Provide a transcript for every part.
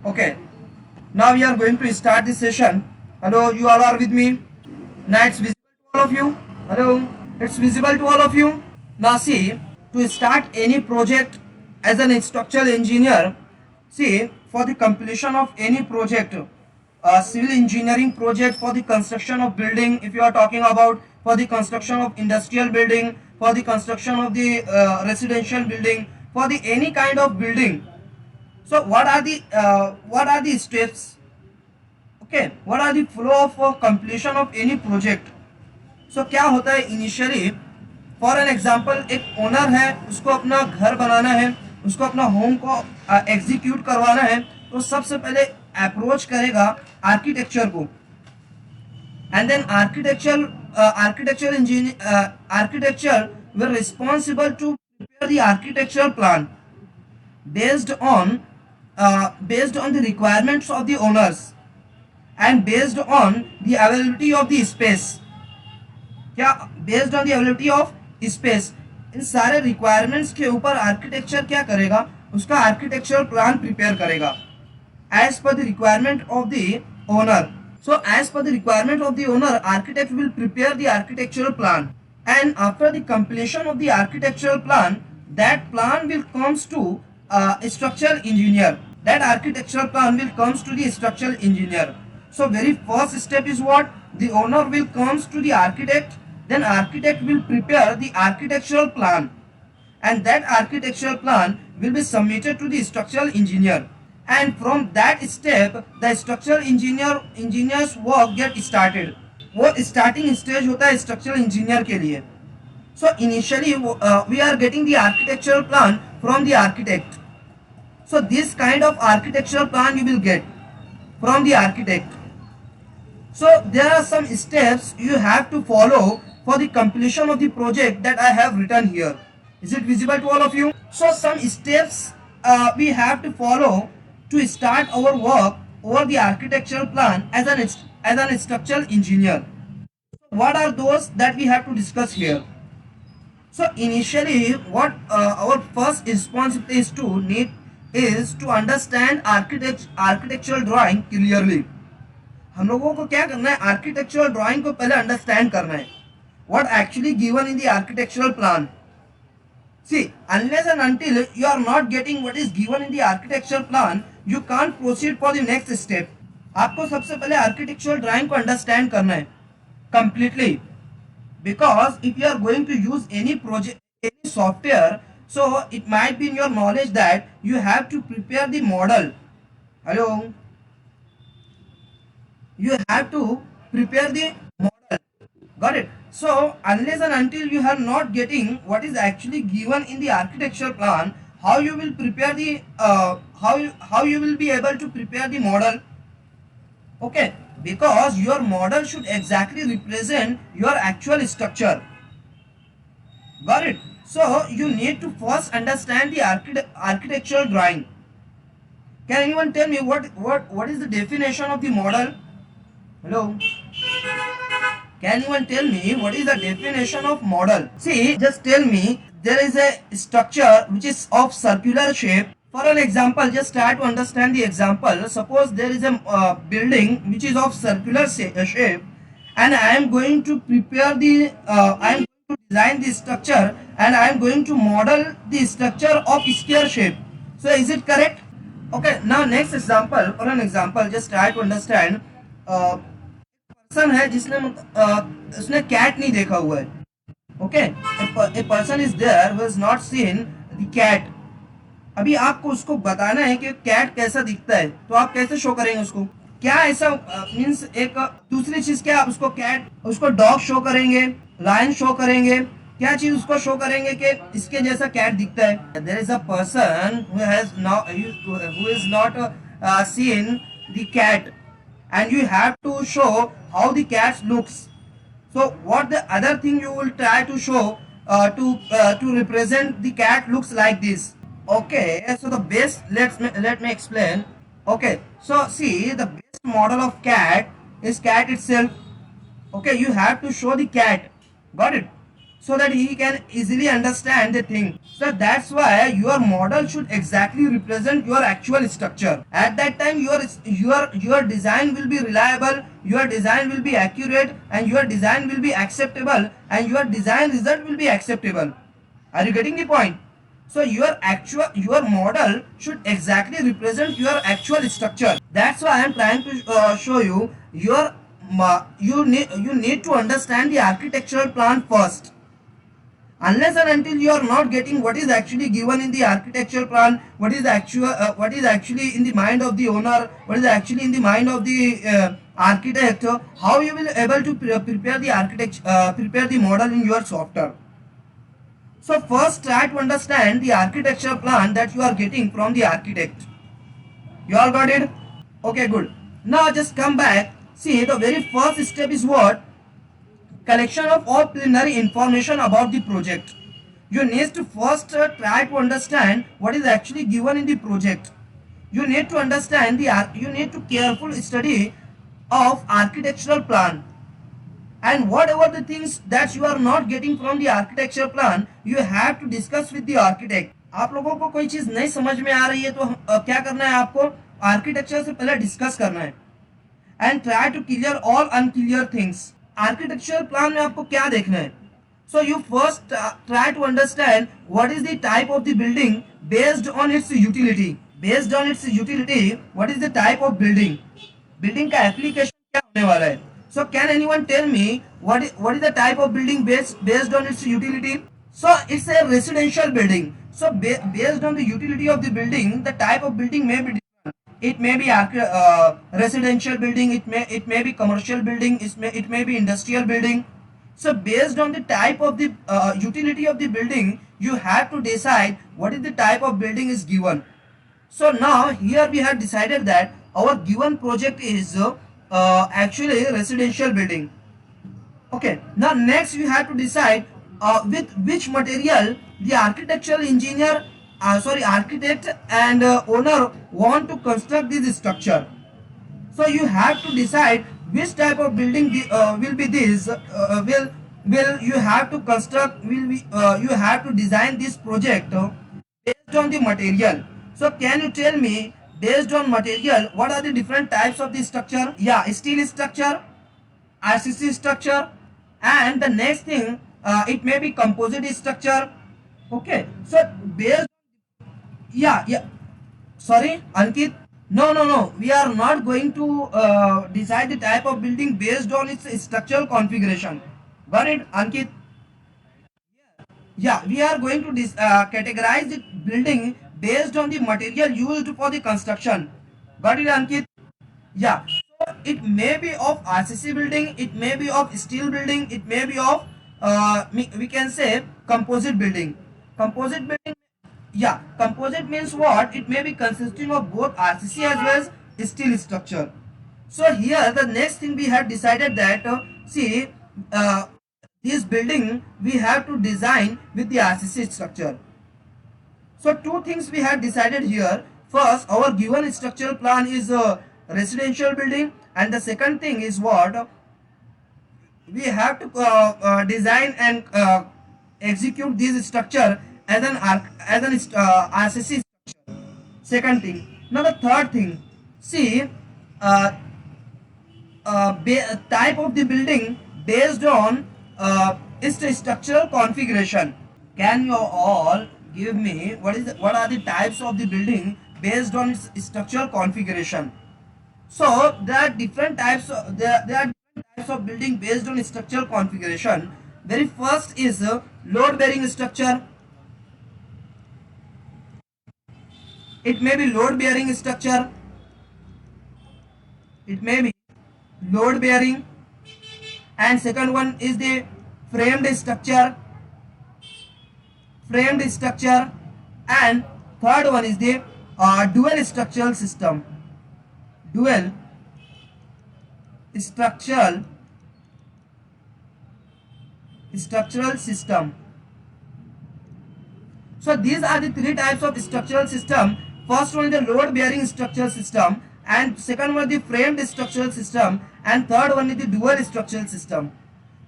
Okay, now we are going to start this session. Hello, you all are with me? Now it's visible to all of you? Hello, it's visible to all of you? Now see, to start any project as an structural engineer, see, for the completion of any project, a civil engineering project for the construction of building, if you are talking about for the construction of industrial building, for the construction of the residential building, for the any kind of building. So what are the steps? Okay, what are the flow of completion of any project? So क्या होता है initially, for an example एक owner है, उसको अपना घर बनाना है, उसको अपना होम को एग्जीक्यूट करवाना है, तो सबसे पहले अप्रोच करेगा आर्किटेक्चर को, and then architecture engineer architecture were responsible to prepare the architectural plan based on the requirements of the owners and based on the availability of the space. क्या based on the availability of space, इन सारे requirements के ऊपर architecture क्या करेगा, उसका architectural plan prepare करेगा as per the requirement of the owner. So as per the requirement of the owner, architect will prepare the architectural plan, and after the completion of the architectural plan, that plan will comes to structural engineer. That architectural plan will comes to the structural engineer. So very first step is what? The owner will comes to the architect, then architect will prepare the architectural plan, and that architectural plan will be submitted to the structural engineer, and from that step the structural engineer's work get started. वो starting stage होता है structural engineer के लिए. So initially we are getting the architectural plan from the architect. So this kind of architectural plan you will get from the architect. So there are some steps you have to follow for the completion of the project that I have written here. Is it visible to all of you? So some steps we have to follow to start our work over the architectural plan as an structural engineer. What are those that we have to discuss here? So initially what our first responsibility is to understand architectural drawing clearly. हम लोगों को क्या करना है, architectural drawing को पहले understand करना है. What actually given in the architectural plan. See, unless and until you are not getting what is given in the architectural plan, you can't proceed for the next step. आपको सबसे पहले architectural drawing को understand करना है completely, because if you are going to use any project, any software, so it might be in your knowledge that you have to prepare the model. Hello, you have to prepare the model. Got it? So unless and until you are not getting what is actually given in the architectural plan, how you will prepare the how you will be able to prepare the model? Okay, because your model should exactly represent your actual structure. Got it? So you need to first understand the architectural drawing. Can anyone tell me what is the definition of the model? Hello, can anyone tell me what is the definition of model? See, just tell me there is a structure which is of circular shape. For an example, just try to understand the example. Suppose there is a building which is of circular shape, and I am going to prepare the I am going to design the structure, and I am going to model the structure of square shape. So is it correct? Okay, now next example. For an example, just try to understand. Person है जिसने उसने cat नहीं देखा हुआ है. Okay, a person is there who has not seen the cat. अभी आपको उसको बताना है कि कैट कैसा दिखता है, तो आप कैसे शो करेंगे उसको? क्या ऐसा मींस एक दूसरी चीज, क्या आप उसको कैट, उसको डॉग शो करेंगे, लायन शो करेंगे, क्या चीज उसको शो करेंगे कि इसके जैसा कैट दिखता है? There is a person who is not seen the cat, and you have to show how the cat looks. So what the other thing you will try to show to represent the cat looks like this. Okay, so the best, let me explain. Okay, so see, the best model of cat is cat itself. Okay, you have to show the cat. Got it? so that he can easily understand the thing. So that's why your model should exactly represent your actual structure. At that time your design will be reliable, your design will be accurate, and your design will be acceptable, and your design result will be acceptable. Are you getting the point? So your model should exactly represent your actual structure. That's why I am trying to show you you need to understand the architectural plan first. Unless and until you are not getting what is actually given in the architectural plan, what is actually in the mind of the owner, what is actually in the mind of the architect, how you will able to prepare the prepare the model in your software. So first try to understand the architecture plan that you are getting from the architect. You all got it? Okay, good. Now just come back. See, the very first step is what? Collection of all preliminary information about the project. You need to first try to understand what is actually given in the project. You need to understand you need to careful study of architectural plan. And whatever the things that you are not getting from the architecture plan, you have to discuss with the architect. आप लोगों को कोई चीज नहीं समझ में आ रही है तो क्या करना है आपको? आर्किटेक्चर से पहले डिस्कस करना है and try to clear all unclear things. Architectural plan में आपको क्या देखना है? So you first try to understand what is the type of the building based on its utility. Based on its utility, what is the type of building? Building का application क्या होने वाला है? So can anyone tell me what is the type of building based on its utility? So it's a residential building. So based on the utility of the building, the type of building may be different. It may be residential building. It may be commercial building. It may be industrial building. So based on the type of the utility of the building, you have to decide what is the type of building is given. So now here we have decided that our given project is actually a residential building. Okay, now next we have to decide with which material the architectural engineer, architect and owner want to construct this structure. So you have to decide which type of building will be this. Will you have to construct? You have to design this project based on the material. So can you tell me based on material what are the different types of the structure? Yeah, steel structure, RCC structure, and the next thing it may be composite structure. Okay, so based, yeah. Sorry, Ankit. No. We are not going to decide the type of building based on its structural configuration. Got it, Ankit? Yeah, we are going to categorize the building based on the material used for the construction. Got it, Ankit? Yeah. So it may be of RCC building, it may be of steel building, it may be of we can say composite building. Composite building. Yeah, composite means what? It may be consisting of both RCC as well as steel structure. So here the next thing we have decided that this building we have to design with the RCC structure. So two things we have decided here. First, our given structural plan is a residential building, and the second thing is what? We have to design and execute this structure as an RCC structure. Second thing. Now the third thing. See, type of the building based on its structural configuration. Can you all give me what are the types of the building based on its structural configuration? So there are different types. There are different types of building based on structural configuration. Very first is load bearing structure. It may be load bearing structure. It may be load bearing. And second one is the framed structure. Framed structure. And third one is the dual structural system. Dual structural system. So these are the three types of structural system. First one is the load bearing structural system, and second one is the framed structural system, and third one is the dual structural system.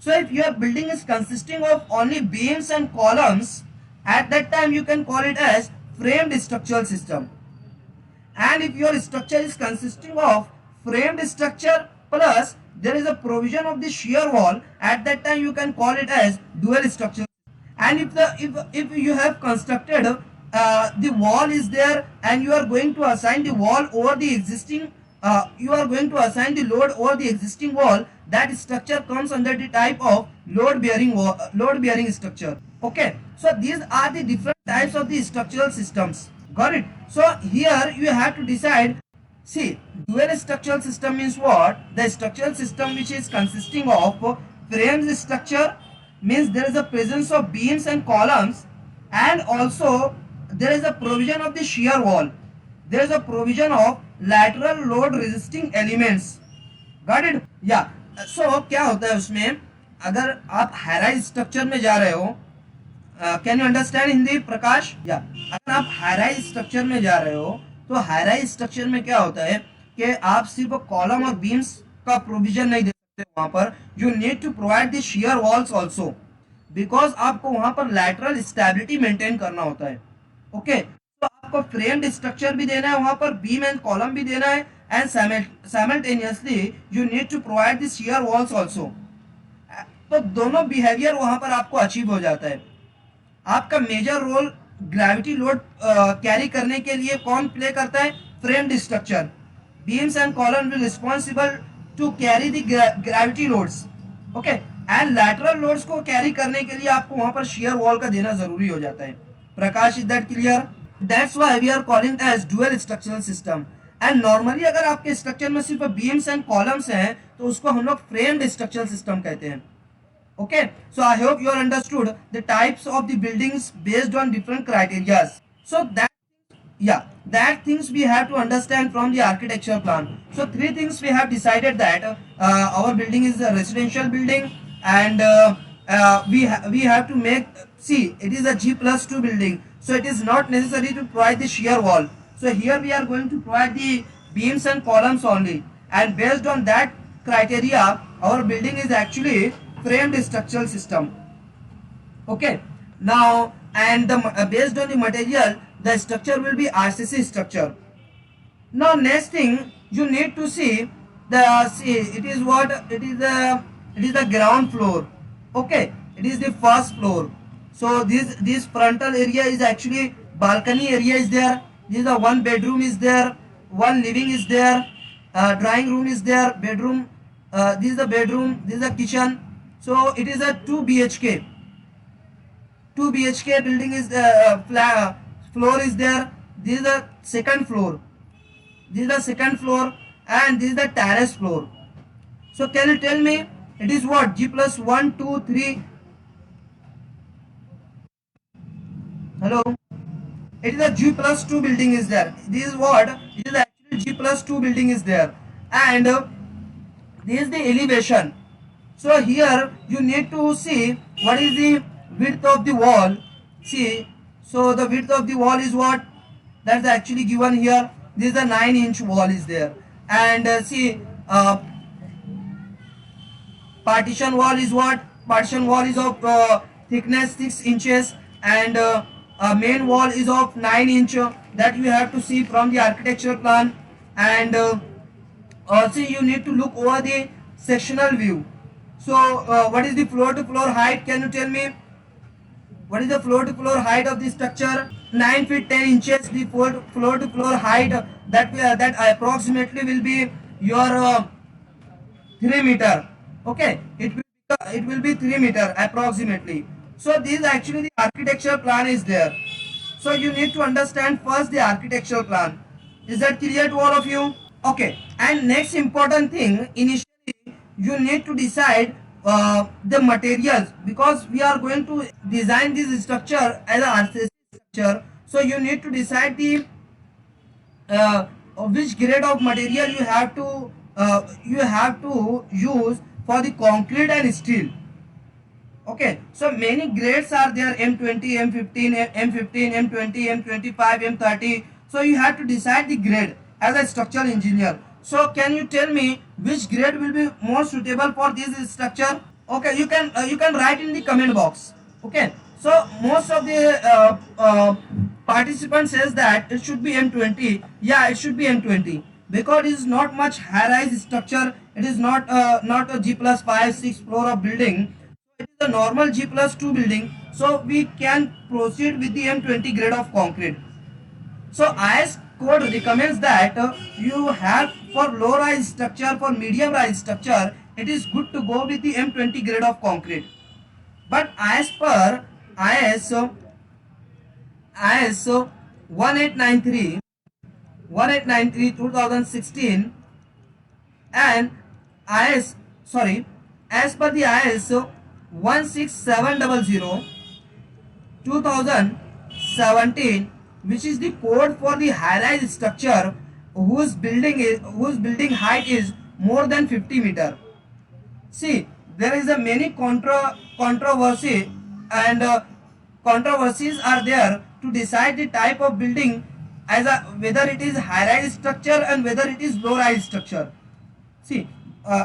So if your building is consisting of only beams and columns, at that time you can call it as framed structural system. And if your structure is consisting of framed structure plus there is a provision of the shear wall, at that time you can call it as dual structure. And if you have constructed the wall is there and you are going to assign the wall over the existing you are going to assign the load over the existing wall, that structure comes under the type of load bearing structure. Okay, so these are the different types of the structural systems. Got it? So here you have to decide. See, dual structural system means what? The structural system which is consisting of frames structure, means there is a presence of beams and columns, and also there is a provision of the shear wall. There is a provision of lateral load resisting elements. Got it? Yeah. So क्या होता है उसमें, अगर आप high-rise structure में जा रहे हो, कैन यू अंडरस्टैंड हिंदी प्रकाश? या अगर आप हाई-राइज स्ट्रक्चर में जा रहे हो तो हाई-राइज स्ट्रक्चर में क्या होता है कि आप सिर्फ कॉलम और बीम्स का प्रोविजन नहीं दे सकते वहां पर, you need to provide the shear walls also, because आपको वहां पर लैटरल स्टेबिलिटी मेंटेन करना होता है. ओके, तो आपको फ्रेम्ड स्ट्रक्चर भी देना है वहां पर, बीम एंड कॉलम भी देना है, and simultaneously you need to provide the shear walls also. तो दोनों बिहेवियर वहां पर आपको अचीव हो जाता है. आपका major role gravity load carry करने के लिए कौन प्ले करता है? Framed structure. Beams and column will responsible to carry the gravity loads. Okay, and lateral loads को कैरी करने के लिए आपको वहां पर शियर वॉल का देना जरूरी हो जाता है. Prakash, is that clear? That's why we are calling as dual structural system. And normally अगर आपके स्ट्रक्चर में सिर्फ बीम्स एंड कॉलम्स हैं तो उसको हम लोग फ्रेम्ड स्ट्रक्चरल सिस्टम कहते हैं. Okay, so I hope you are understood the types of the buildings based on different criteria. So that things we have to understand from the architecture plan. So three things we have decided that our building is a residential building, and we have to make, see, it is a G+2 building, so it is not necessary to provide the shear wall. So here we are going to provide the beams and columns only, and based on that criteria our building is actually framed structural system. Okay, now and based on the material the structure will be RCC structure. Now next thing you need to see it is what it is the ground floor. Okay, it is the first floor. So this frontal area is actually balcony area is there. This is the one bedroom is there, one living is there, drawing room is there, bedroom, this is the bedroom, this is the kitchen. So it is a 2 BHK. 2 BHK building is floor is there. This is the second floor. This is the second floor, and this is the terrace floor. So can you tell me it is what? G+1, 2, 3. Hello. It is a G+2 building is there. This is what? It is actually G+2 building is there, and this is the elevation. So here you need to see what is the width of the wall. See, so the width of the wall is what? That's actually given here. This is a 9-inch wall is there, and see, partition wall is what? Partition wall is of thickness 6 inches, and main wall is of 9 inch. That you have to see from the architecture plan, and also you need to look over the sectional view. So what is the floor to floor height? Can you tell me what is the floor to floor height of the structure? 9 feet 10 inches. The floor to floor height that approximately will be your 3 meter. Okay, it will be 3 meter approximately. So this is actually the architecture plan is there. So you need to understand first the architectural plan. Is that clear to all of you? Okay, and next important thing, initially you need to decide the materials, because we are going to design this structure as a RCC structure. So you need to decide the which grade of material you have to use for the concrete and steel. Okay, so many grades are there: M20, M15, M15, M20, M25, M30. So you have to decide the grade as a structural engineer. So can you tell me which grade will be more suitable for this structure? Okay, you can write in the comment box. Okay, so most of the participants says that it should be M20. Yeah, it should be M20 because it is not much high rise structure. It is not a G plus 5 6 floor of building. It is a normal G plus 2 building, so we can proceed with the M20 grade of concrete. So IS code recommends that you have for low rise structure, for medium rise structure, it is good to go with the M20 grade of concrete. But as per IS IS 1893 1893 2016 and IS sorry as per the IS 16700 2017, which is the code for the high-rise structure whose building height is more than 50 meter. See, there is a many controversy and controversies are there to decide the type of building as a whether it is high-rise structure and whether it is low-rise structure. सी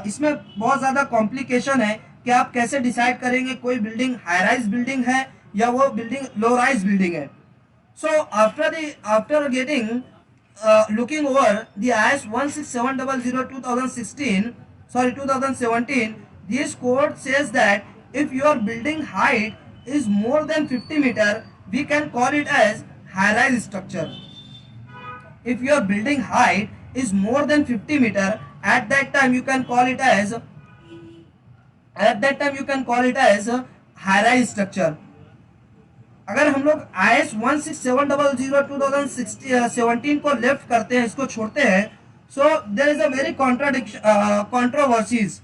इसमें बहुत ज़्यादा complication है कि आप कैसे decide करेंगे कोई building high rise building है या वो बिल्डिंग लो राइज बिल्डिंग है. So after getting looking over the IS 16700 2016 sorry 2017, this code says that if your building height is more than 50 meter, we can call it as high rise structure. If your building height is more than 50 meter, at that time you can call it as high rise structure. अगर हम लोग IS 16700 2017 को left करते हैं, इसको छोड़ते हैं, so there is a very controversies.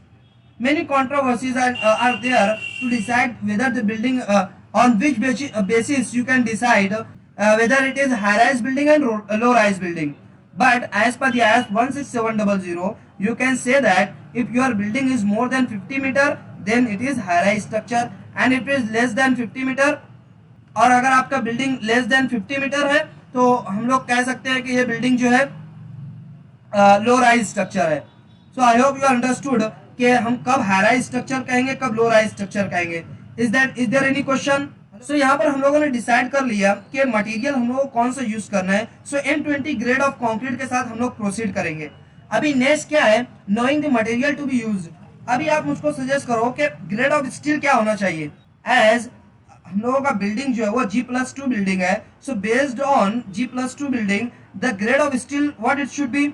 Many controversies are there to decide whether the building on which basis you can decide whether it is high rise building and low rise building. But as per the IS 16700, you can say that if your building is more than 50 meter, then it is high rise structure, and if it is less than 50 meter, और अगर आपका building less than 50 metre है तो हम लोग कह सकते हैं कि ये बिल्डिंग जो है लो राइज स्ट्रक्चर है. So I hope you understood कि हम कब हाई राइज स्ट्रक्चर कहेंगे, कब लो राइज स्ट्रक्चर कहेंगे. Is there any question? So यहाँ पर हम लोगों ने डिसाइड कर लिया कि मटेरियल हम लोग को कौन सा यूज करना है. सो M20 ग्रेड ऑफ कंक्रीट के साथ हम लोग प्रोसीड करेंगे. अभी नेक्स्ट क्या है, knowing the material to be used. अभी आप मुझको सजेस्ट करो कि ग्रेड ऑफ स्टील क्या होना चाहिए. एज हम लोगों का बिल्डिंग जो है वो G+2 बिल्डिंग है, सो based on G+2 building the grade of steel what it should be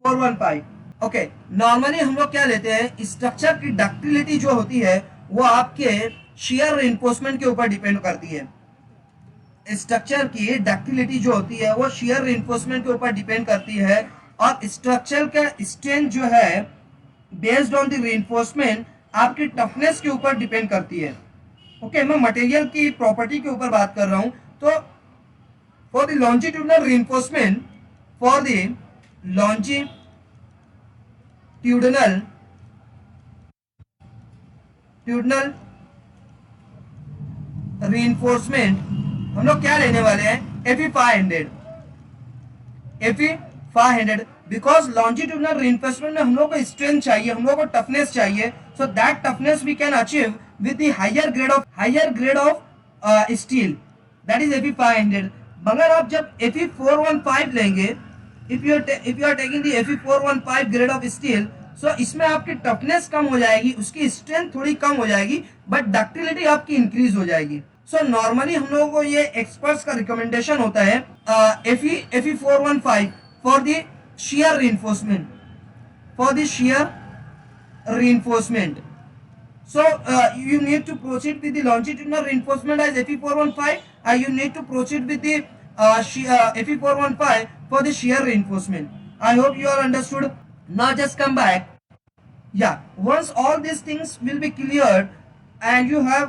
415. Okay, normally हम लोग क्या लेते हैं, स्ट्रक्चर की डक्टिलिटी जो होती है वो आपके शियर रिइंफोर्समेंट के ऊपर डिपेंड करती है. स्ट्रक्चर की डक्टिलिटी जो होती है वो शियर रिइंफोर्समेंट के ऊपर डिपेंड करती है, और स्ट्रक्चर का स्ट्रेंथ जो है बेस्ड ऑन द रिइंफोर्समेंट आपकी टफनेस के ऊपर डिपेंड करती है. ओके, मैं मटेरियल की प्रॉपर्टी के ऊपर बात कर रहा हूं. तो for the longitudinal reinforcement, for the longitudinal reinforcement हम लोग क्या लेने वाले हैं, Fe 500 बिकॉज लॉन्जिट्यूडनल रिइंफोर्समेंट में हम लोग को स्ट्रेंथ चाहिए, हम लोग को टफनेस चाहिए. So that toughness we can achieve with the higher grade of steel, that is Fe 500. मगर आप जब Fe 415 लेंगे, if you are taking the Fe 415 grade of steel, so इसमें आपकी टफनेस कम हो जाएगी, उसकी स्ट्रेंथ थोड़ी कम हो जाएगी, बट डक्टिलिटी आपकी इंक्रीज हो जाएगी. सो नॉर्मली हम लोगों को ये एक्सपर्ट्स का रिकमेंडेशन होता है Fe 415 for the shear reinforcement. So you need to proceed with the longitudinal reinforcement as Fe 415, and you need to proceed with the Fe 415 for the shear reinforcement. I hope you all understood. Now just come back. Yeah, once all these things will be cleared and you have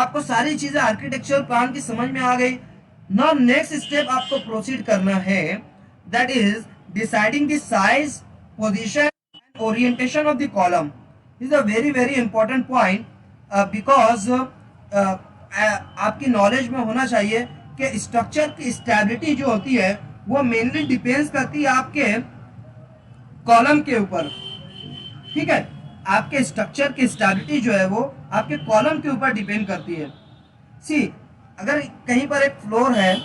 आपको सारी चीजें architectural plan की समझ में आ गई. Now next step आपको proceed करना है, that is deciding the size, position and orientation of the column. This is a very important point because आपकी नॉलेज में होना चाहिए कि स्ट्रक्चर की स्टेबिलिटी जो होती है वो मेनली डिपेंड्स करती है आपके कॉलम के ऊपर. ठीक है, आपके स्ट्रक्चर की स्टेबिलिटी जो है वो आपके कॉलम के ऊपर डिपेंड करती है। सी, अगर कहीं पर एक फ्लोर है,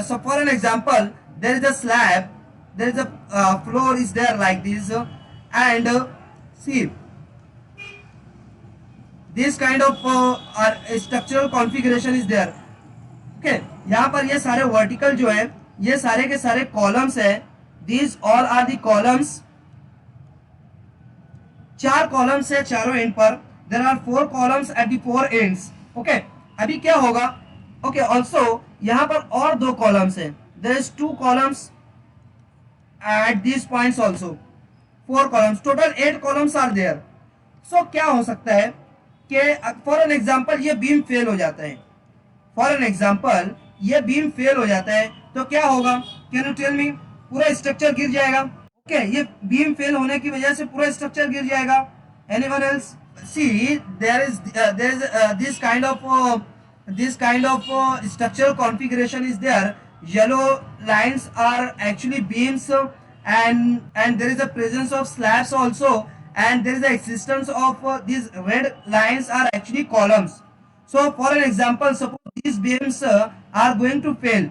so for an example there is a slab, there is a floor is there like this, and see this kind of structural configuration is there. Okay, यहाँ पर ये सारे वर्टिकल जो है ये सारे के सारे कॉलम्स है, these all are the columns, 4 columns है चारों एंड पर, there are 4 columns at the 4 ends. Okay, अभी क्या होगा, ओके ऑल्सो यहाँ पर और 2 कॉलम्स है, there is 2 columns at these points also, 4 columns, total 8 columns are there. So क्या हो सकता है कि फॉर एन एग्जाम्पल ये बीम फेल हो जाता है, फॉर एन एग्जाम्पल ये बीम फेल हो जाता है तो क्या होगा, कैन यू टेल मी, पूरा स्ट्रक्चर गिर जाएगा। ओके, ये बीम फेल होने की वजह से पूरा स्ट्रक्चर गिर जाएगा। Anyone else? See, there is this kind of structural configuration is there. Yellow lines are actually beams, and there is a presence of slabs also, and there is the existence of these red lines are actually columns. So for an example, suppose these beams are going to fail,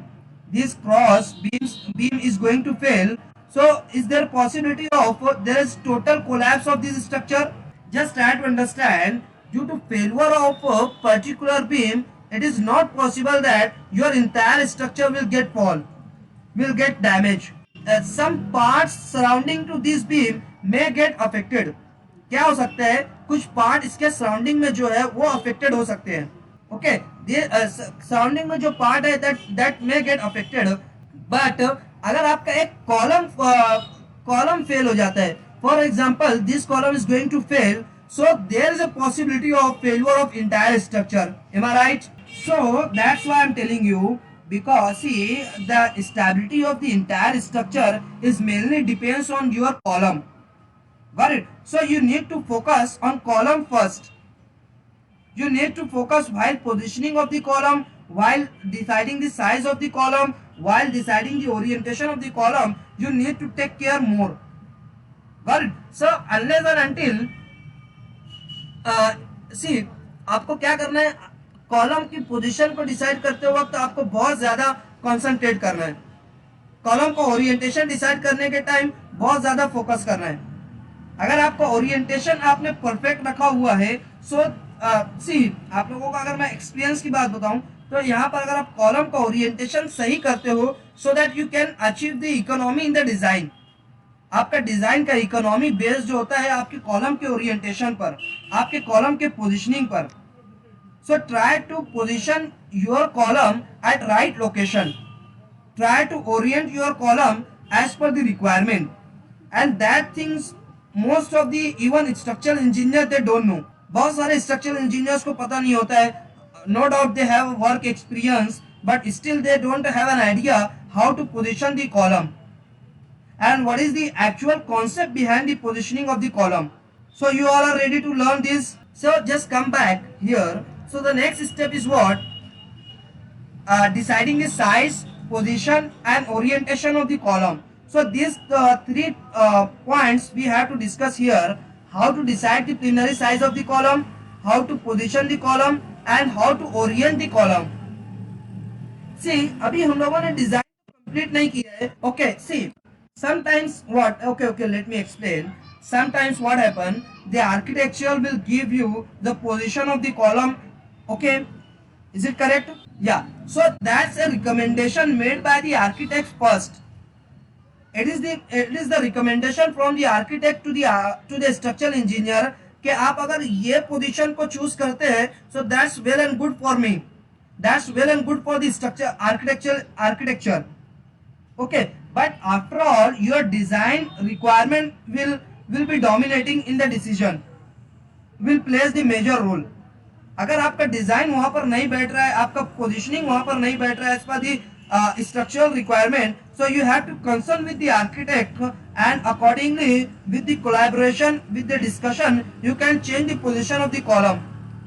this cross beam is going to fail. So is there possibility of there is total collapse of this structure? Just try to understand, due to failure of a particular beam, it is not possible that your entire structure will get damaged. Some parts surrounding to this beam may get affected. क्या हो सकता है, कुछ part इसके surrounding में जो है वो अफेक्टेड हो सकते हैं। ओके, सराउंडिंग में जो पार्ट है that may get affected, but अगर आपका एक कॉलम फेल हो जाता है, for example this column is going to fail, so there is a possibility of failure of entire structure. Am I right? So that's why I'm telling you, because see, the stability of the entire structure is mainly depends on your column. Got it? So you need to focus on column first. You need to focus while positioning of the column, while deciding the size of the column, while deciding the orientation of the column. You need to take care more. Got it? So unless and until सी, आपको क्या करना है, column की position को decide करते वक्त आपको बहुत ज्यादा कंसंट्रेट करना है, कॉलम को ओरिएंटेशन डिसाइड करने के टाइम बहुत ज्यादा फोकस करना है। अगर आपका ओरिएंटेशन आपने परफेक्ट रखा हुआ है, सो सी, आप लोगों का अगर मैं एक्सपीरियंस की बात बताऊं तो यहाँ पर अगर आप कॉलम का ओरिएंटेशन सही करते हो, so that you can achieve the economy in the design. आपका डिजाइन का इकोनॉमी बेस्ड जो होता है आपके कॉलम के ओरिएंटेशन पर, आपके कॉलम के पोजीशनिंग पर। So try to position your column at right location, try to orient your column as per the requirement, and that things most of the even structural engineer they don't know. बहुत सारे structural engineers को पता नहीं होता है, no doubt they have work experience, but still they don't have an idea how to position the column and what is the actual concept behind the positioning of the column. So you all are ready to learn this. So just come back here. So the next step is what? Deciding the size, position and orientation of the column. So these 3 points we have to discuss here. How to decide the preliminary size of the column, how to position the column and how to orient the column. See, अभी हम लोगों ने design complete नहीं किया है। Okay, see, sometimes what, okay, let me explain. Sometimes what happen, the architecture will give you the position of the column. Okay, is it correct? Yeah, so that's a recommendation made by the architect first. It is the recommendation from the architect to the structural engineer कि आप अगर ये position को choose करते हैं, so that's well and good for me, that's well and good for the structure architecture. Okay, but after all your design requirement will be dominating in the decision, will plays the major role. अगर आपका design वहां पर नहीं बैठ रहा है, आपका positioning वहां पर नहीं बैठ रहा है as per the structural requirement, so you have to consult with the architect and accordingly with the collaboration, with the discussion, you can change the position of the column.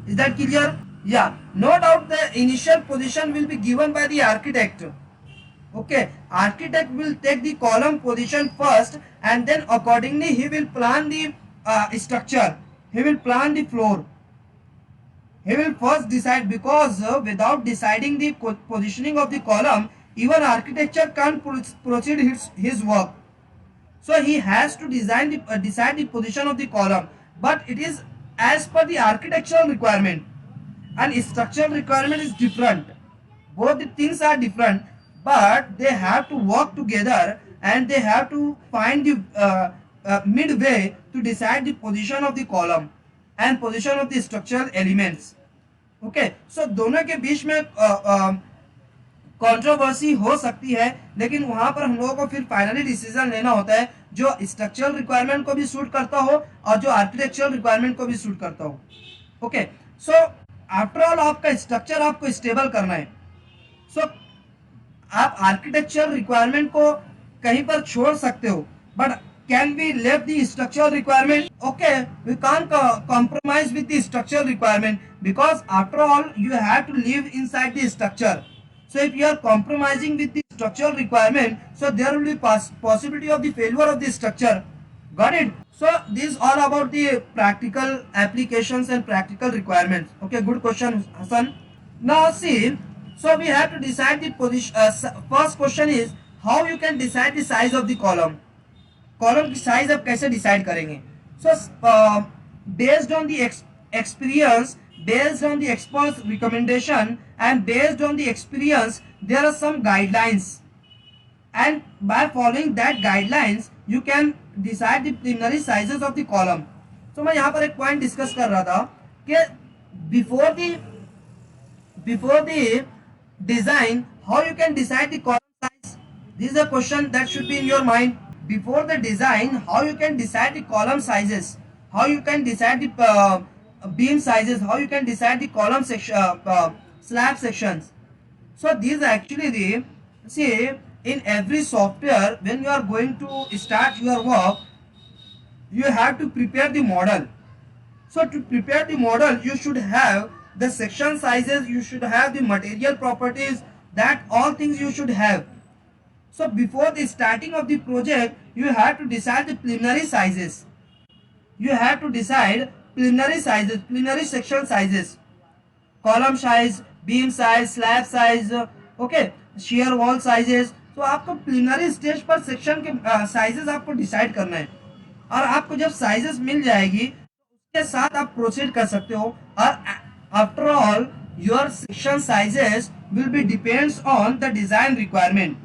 Is that clear? Yeah, no doubt the initial position will be given by the architect. Okay, architect will take the column position first and then accordingly he will plan the structure. he will plan the floor. He will first decide, because without deciding the positioning of the column, even architecture can't proceed his work. So he has to decide the position of the column, but it is as per the architectural requirement, and structural requirement is different. Both the things are different, but they have to work together, and they have to find the midway to decide the position of the column and position of the structural elements. Okay, so दोनों के बीच में controversy हो सकती है, लेकिन वहां पर हम लोगों को फिर फाइनली डिसीजन लेना होता है जो स्ट्रक्चरल रिक्वायरमेंट को भी सूट करता हो और जो आर्किटेक्चरल रिक्वायरमेंट को भी सूट करता हो. ओके, सो आफ्टर ऑल आपका स्ट्रक्चर आपको स्टेबल करना है. सो आप आर्किटेक्चरल रिक्वायरमेंट को कहीं पर छोड़ सकते हो, but can we left the structural requirement? Okay, we can't compromise with the structural requirement, because after all you have to live inside the structure. So if you are compromising with the structural requirement, so there will be possibility of the failure of the structure. Got it? So this is all about the practical applications and practical requirements. Okay, good question, Hassan. Now see, so we have to decide the position. First question is how you can decide the size of the column. Column की size आप कैसे decide करेंगे? So based on the experience, based on the expert recommendation and based on the experience, there are some guidelines, and by following that guidelines you can decide the preliminary sizes of the column. तो मैं यहाँ पर एक point discuss कर रहा था कि before the design how you can decide the column size. This is a question that should be in your mind. Before the design, how you can decide the column sizes, how you can decide the beam sizes, how you can decide the column section, slab sections. So these are actually the, see, in every software when you are going to start your work, you have to prepare the model. So to prepare the model, you should have the section sizes, you should have the material properties, that all things you should have. So before the starting of the project, you have to decide the preliminary sizes. You have to decide preliminary sizes, preliminary section sizes, column size, beam size, slab size, okay, shear wall sizes. तो आपको preliminary stage पर section के sizes आपको decide करना है, और आपको जब sizes मिल जाएगी उसके साथ आप proceed कर सकते हो. और after all your section sizes will be depends on the design requirement.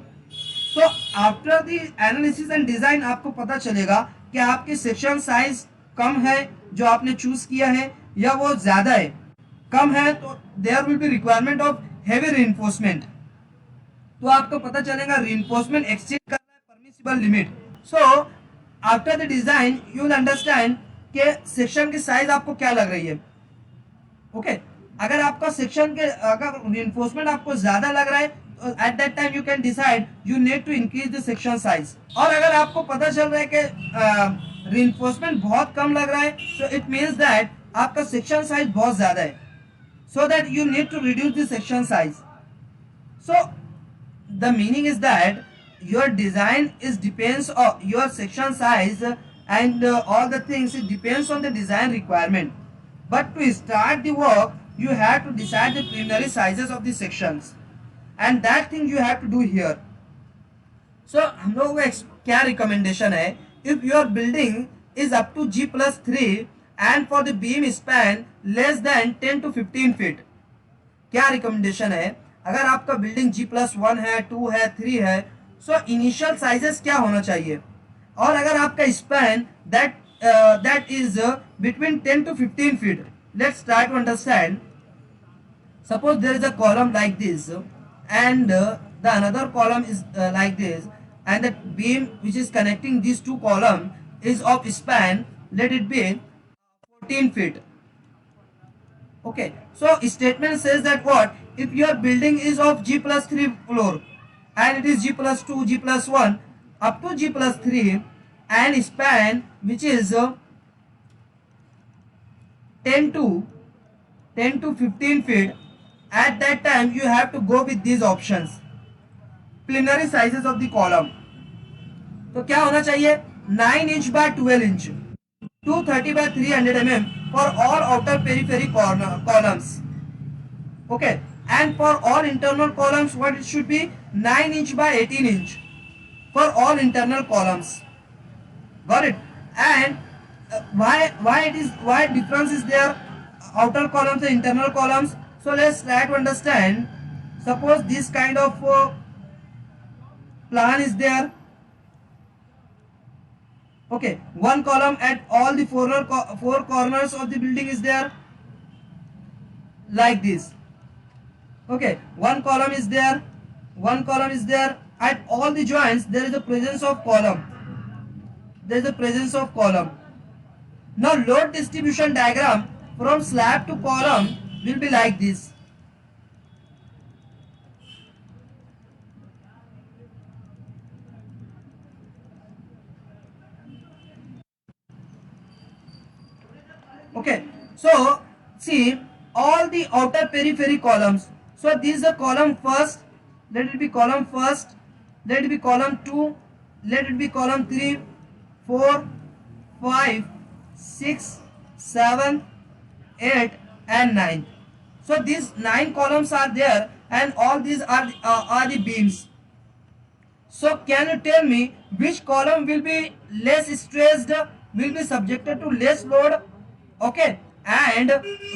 तो after the analysis and design आपको पता चलेगा कि आपकी सेक्शन साइज कम है जो आपने चूज किया है, या वो ज्यादा है. कम है तो there will be requirement of heavy reinforcement. तो आपको पता चलेगा रीइंफोर्समेंट एक्सचेंज कर रहा है permissible limit. So after the design you will understand कि सेक्शन की साइज आपको क्या लग रही है. ओके, अगर आपका सेक्शन के अगर रीइंफोर्समेंट आपको ज्यादा लग रहा है, at that time you can decide you need to increase the section size. और अगर आपको पता चल रहा है कि reinforcement बहुत कम लग रहा है, so it means that आपका section size बहुत ज्यादा है, so that you need to reduce the section size. So the meaning is that your design is depends on your section size, and all the things, it depends on the design requirement. But to start the work you have to decide the preliminary sizes of the sections, and that thing you have to do here. So हम लोगों को क्या recommendation है? If your building is up to G+3 and for the beam span less than 10 to 15 feet, क्या recommendation है? अगर आपका building G+1 है, 2 है, 3 है, so इनिशियल साइजेस क्या होना चाहिए? और अगर आपका span that is between 10 to 15 feet, let's try to understand. Suppose there is a column like this, and the another column is like this, and the beam which is connecting these two columns is of span, let it be 14 feet. Okay, so statement says that what if your building is of G+3 floor and it is G+2, G+1 up to G+3 and span which is 10 to 15 feet, at that time you have to go with these options. Preliminary sizes of the column, तो क्या होना चाहिए? 9 inch by 12 inch, 230 by 300 mm for all outer periphery columns. Okay, and for all internal columns, what it should be? 9 inch by 18 inch for all internal columns. Got it? And why difference is there? Outer columns and internal columns. So let's try to understand. Suppose this kind of plan is there. Okay, one column at all the four corners of the building is there, like this. Okay, one column is there, one column is there. At all the joints there is a presence of column. There is a presence of column. Now load distribution diagram from slab to column will be like this. Okay, so see all the outer periphery columns. So this is the column first. Let it be column first. Let it be column 2. Let it be column 3, 4, 5, 6, 7, 8 and 9. So these 9 columns are there, and all these are the beams. So can you tell me which column will be less stressed, will be subjected to less load? Okay, and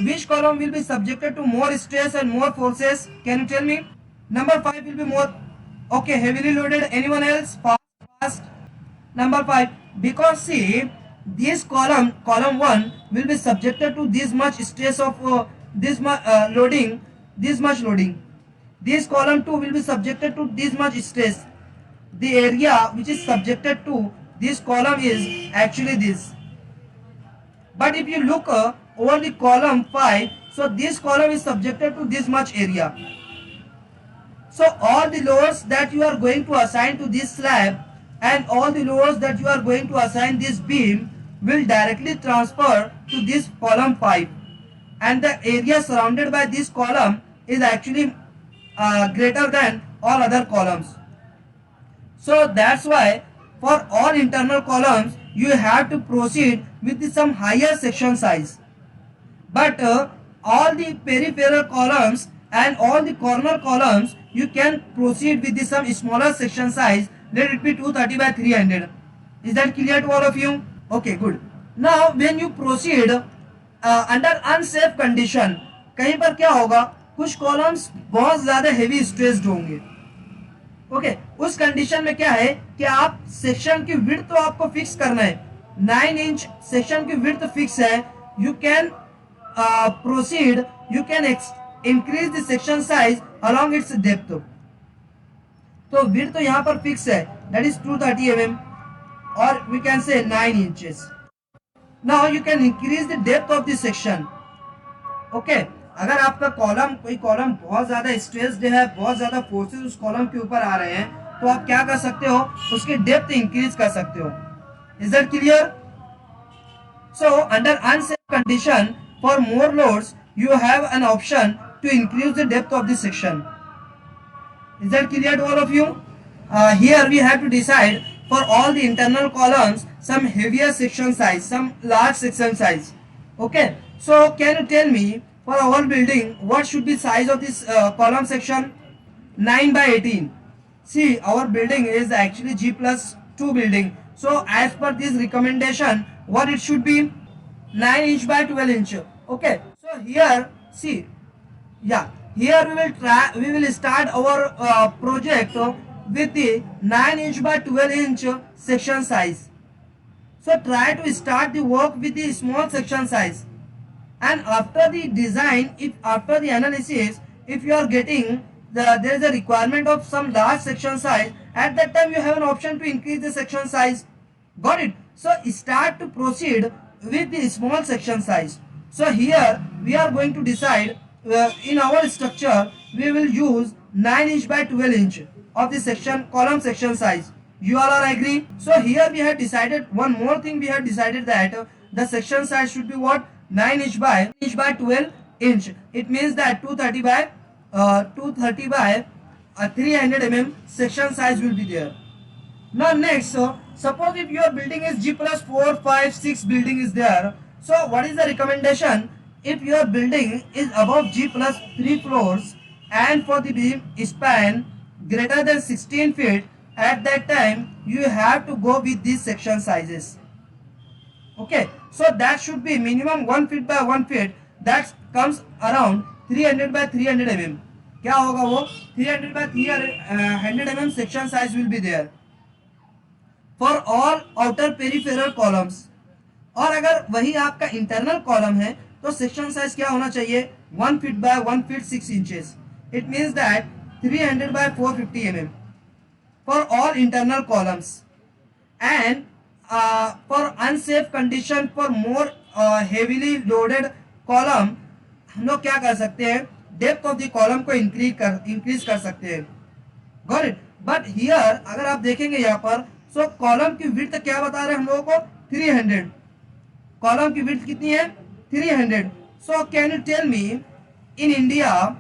which column will be subjected to more stress and more forces? Can you tell me? Number 5 will be more, okay, heavily loaded. Anyone else? Fast. Number 5, because see this column 1 will be subjected to this much stress of this much loading, this much loading. This column 2 will be subjected to this much stress. The area which is subjected to this column is actually this. But if you look over the column 5, so this column is subjected to this much area. So all the loads that you are going to assign to this slab and all the loads that you are going to assign this beam will directly transfer to this column 5. And the area surrounded by this column is actually greater than all other columns. So that's why for all internal columns you have to proceed with some higher section size. But all the peripheral columns and all the corner columns you can proceed with some smaller section size. Let it be 230 by 300. Is that clear to all of you? Okay, good. Now when you proceed under unsafe condition, कहीं पर क्या होगा, कुछ columns बहुत ज्यादा heavy stressed होंगे. Okay, उस condition में क्या है कि आप सेक्शन की विड्थ तो आपको फिक्स करना है. 9 इंच सेक्शन की विड्थ फिक्स है. You can proceed, you can increase the section size along its depth. तो विड्थ तो यहाँ पर फिक्स है, दैट इज 230 mm और we can say 9 inches. Now you can increase the depth of the section. Okay, अगर आपका column, कोई column बहुत ज्यादा स्ट्रेस्ड है, बहुत ज्यादा फोर्सेस उस कॉलम के ऊपर आ रहे हैं, तो आप क्या कर सकते हो, उसकी डेप्थ इंक्रीज कर सकते हो. Is that clear? So under unsafe condition for more loads you have an option to increase the depth of the section. Is that clear to all of you? Here we have to decide for all the internal columns some heavier section size, some large section size. Okay, so can you tell me for our building what should be size of this column section? 9 by 18. See, our building is actually G+2 building, so as per this recommendation what it should be, 9 inch by 12 inch. Okay, so here see, yeah, here we will start our project with the 9 inch by 12 inch section size. So try to start the work with the small section size, and after the design, if after the analysis, if you are getting there is a requirement of some large section size, at that time you have an option to increase the section size. Got it? So start to proceed with the small section size. So here we are going to decide in our structure we will use 9 inch by 12 inch of the section column section size. You all are agree? So here we have decided one more thing. We have decided that the section size should be what? 9 inch by 12 inch. It means that 230 by 300 mm section size will be there. Now next, suppose if your building is G+4, 5, 6 building is there. So what is the recommendation? If your building is above G plus 3 floors and for the beam span greater than 16 feet, at that time you have to go with these section sizes. Okay, so that should be minimum 1 feet by 1 feet. That comes around 300 by 300 mm. क्या होगा वो 300 by 300 mm section size will be there for all outer peripheral columns. और अगर वही आपका internal column है तो section size क्या होना चाहिए 1 feet by 1 feet 6 inches. It means that 300 by 450 mm for all internal columns. And for unsafe condition, for more heavily loaded column, हम लोग क्या कर सकते हैं, डेप्थ ऑफ द कॉलम को इंक्रीज कर सकते हैं. Got it. बट हियर अगर आप देखेंगे यहाँ पर, सो कॉलम की विड्थ क्या बता रहे हैं हम लोगों को 300. कॉलम की विड्थ कितनी है 300. So can you tell me in India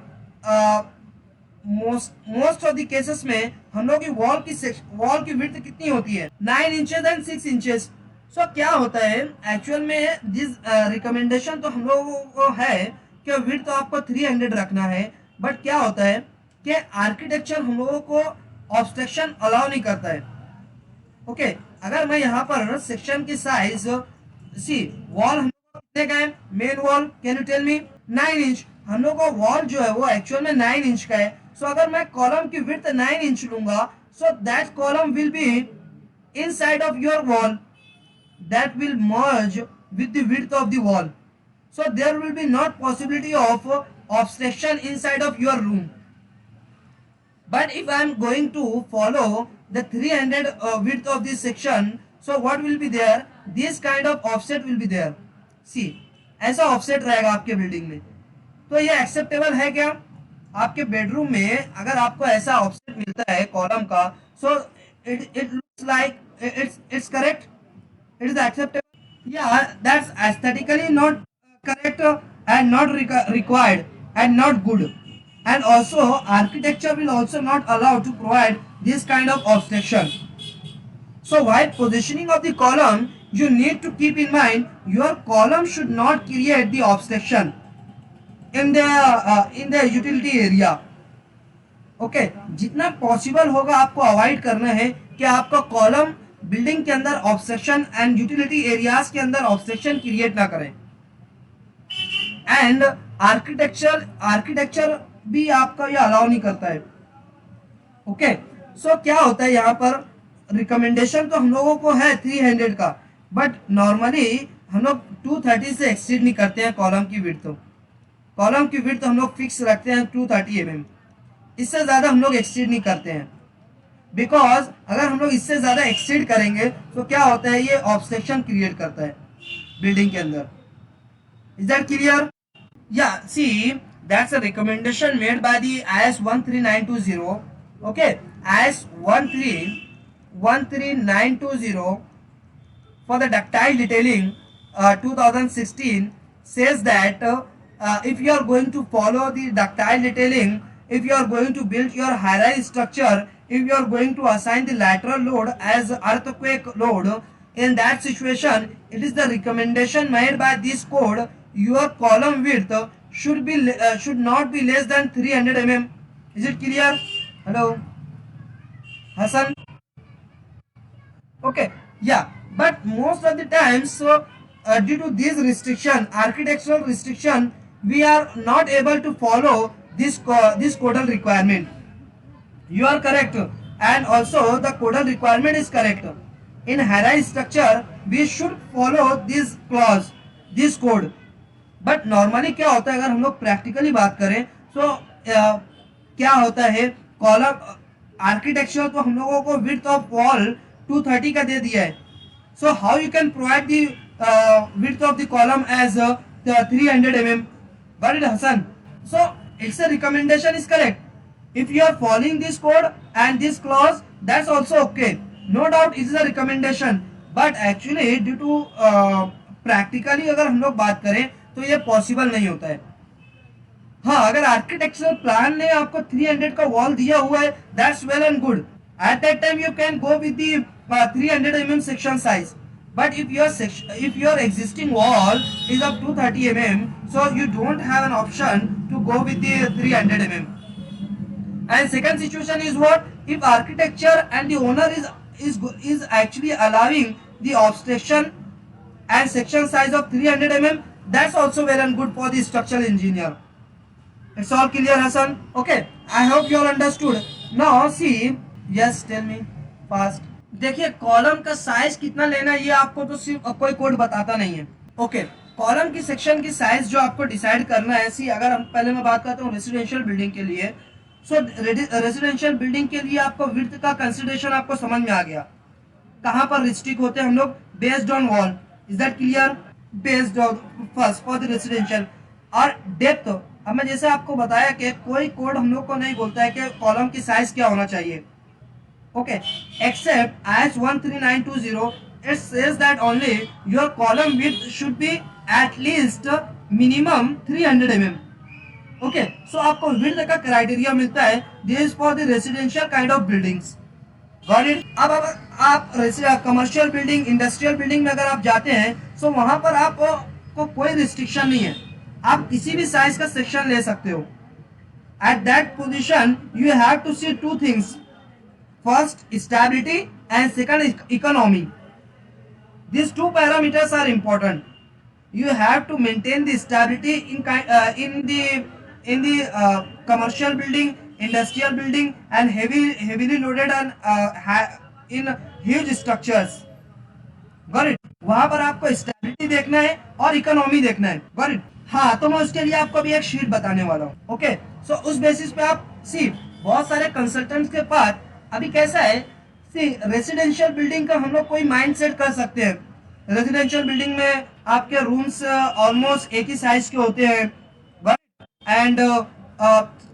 most of the cases में हम लोग की वॉल की विड्थ कितनी होती है 9 इंचेस एंड 6 इंचेस. सो क्या होता है एक्चुअल में दिस रिकमेंडेशन तो हम लोगों को है कि विड्थ तो आपको 300 रखना है. बट क्या होता है कि आर्किटेक्चर हम लोगों को ऑब्स्ट्रक्शन अलाउ नहीं करता है. ओके अगर मैं यहाँ पर सेक्शन की साइज सी वॉल हम लोग कितने का है main wall can you tell me 9 inch. हम लोग का वॉल जो है वो एक्चुअल में 9 इंच का है. सो अगर मैं कॉलम की विड्थ 9 इंच लूंगा so that column will be inside of your wall, that will merge with the width of the wall. So there will be not possibility of obstruction inside of your room. But if I am going to follow the 300 width of this section, so what will be there? This kind of offset will be there. See, ऐसा offset रहेगा आपके building में. तो ये acceptable है क्या आपके bedroom में? अगर आपको ऐसा ऑफसेट मिलता है कॉलम का, so it looks like it's correct, it is acceptable. Yeah, that's aesthetically not correct and not required and not good. And also architecture will also not allow to provide this kind of obstruction. So while positioning of the column, you need to keep in mind your column should not create the obstruction in the utility area. Okay, जितना possible होगा आपको avoid करना है कि आपका column building के अंदर obstruction and utility areas के अंदर ऑब्स्ट्रक्शन क्रिएट ना करें. एंड आर्किटेक्चर भी आपका ये अलाउ नहीं करता है. ओके सो क्या होता है यहाँ पर रिकमेंडेशन तो हम लोगों को है 300 का, बट नॉर्मली हम लोग 230 से एक्सीड नहीं करते हैं कॉलम की विड्थ. कॉलम की विड्थ हम लोग फिक्स रखते हैं 230 mm. इससे ज़्यादा हम लोग एक्सीड नहीं करते हैं, बिकॉज अगर हम लोग इससे ज़्यादा एक्सीड करेंगे तो क्या होता है ये ऑब्स्ट्रक्शन क्रिएट करता है बिल्डिंग के अंदर. Is that clear? या सी that's a recommendation made by the IS 13920. Okay, IS 13920 for the ductile detailing 2016 says that if you are going to follow the ductile detailing, if you are going to build your high-rise structure, if you are going to assign the lateral load as earthquake load, in that situation it is the recommendation made by this code your column width should not be less than 300 mm. Is it clear? Hello Hassan? Okay, yeah, but most of the times so due to this restriction, architectural restriction, we are not able to follow this codal requirement. You are correct, and also the codal requirement is correct. In high-rise structure we should follow this clause, this code. But normally क्या होता है अगर हम लोग practically बात करें तो क्या होता है कॉलम आर्किटेक्चर तो हम लोगों को विड्थ ऑफ वॉल 230 का दे दिया है. So how you can provide the width of the column as 300 mm? Got it Hasan? So it's a recommendation is correct. If you are following this code and this clause that's also okay, no doubt it is a recommendation. But actually due to practically अगर हम लोग बात करें तो ये possible नहीं होता है. हाँ, अगर आर्किटेक्चरल प्लान ने आपको 300 का वॉल दिया हुआ है that's well and good. At that time you can go with the 300 mm section size. But if your existing wall is of 230 mm, so you don't have an option to go with the 300 mm. And second situation is what? If architecture and the owner is actually allowing the obstruction and section size of 300 mm, that's also well and good for the structural engineer. It's all clear, Hassan? Okay, I hope you all understood. Now see, yes, tell me fast. देखिए column का size कितना लेना है ये आपको तो सिर्फ कोई कोड बताता नहीं है. ओके, कॉलम की सेक्शन की साइज जो आपको डिसाइड करना है. सी अगर हम पहले मैं बात करता हूँ रेसिडेंशियल बिल्डिंग के लिए. सो रेसिडेंशियल बिल्डिंग के लिए आपको विड्थ का कंसिडरेशन आपको समझ में आ गया. कहाँ पर रिस्ट्रिक्ट होते हैं हम लोग? Based on wall. Is that clear? Based on first for the residential. और डेप्थ, अब मैं जैसे आपको बताया कि कोई कोड हम लोग को नहीं बोलता है कि कॉलम की साइज क्या होना चाहिए. Okay, except IS 13920, it says that only your column width should be at least minimum 300 mm. Okay, so आपको width का क्राइटेरिया मिलता है. This is for the residential kind of buildings. Got it? अब आप commercial building, industrial building में अगर आप जाते हैं, so वहां पर आपको कोई रिस्ट्रिक्शन नहीं है. आप किसी भी साइज का सेक्शन ले सकते हो. At that position, you have to see two things. First, stability and second, economy. These two parameters are important. You have to maintain the stability in the commercial building, industrial building, and heavily loaded and in huge structures. Got it? वहां पर आपको stability देखना है और economy देखना है. Got it? हाँ, तो मैं उसके लिए आपको भी एक शीट बताने वाला हूँ. ओके, सो उस बेसिस पे आप सी बहुत सारे कंसल्टेंट्स के पास अभी कैसा है, सी रेसिडेंशियल बिल्डिंग का हम लोग कोई माइंड सेट कर सकते हैं. रेसिडेंशियल बिल्डिंग में आपके रूम्स ऑलमोस्ट एक ही साइज के होते हैं. एंड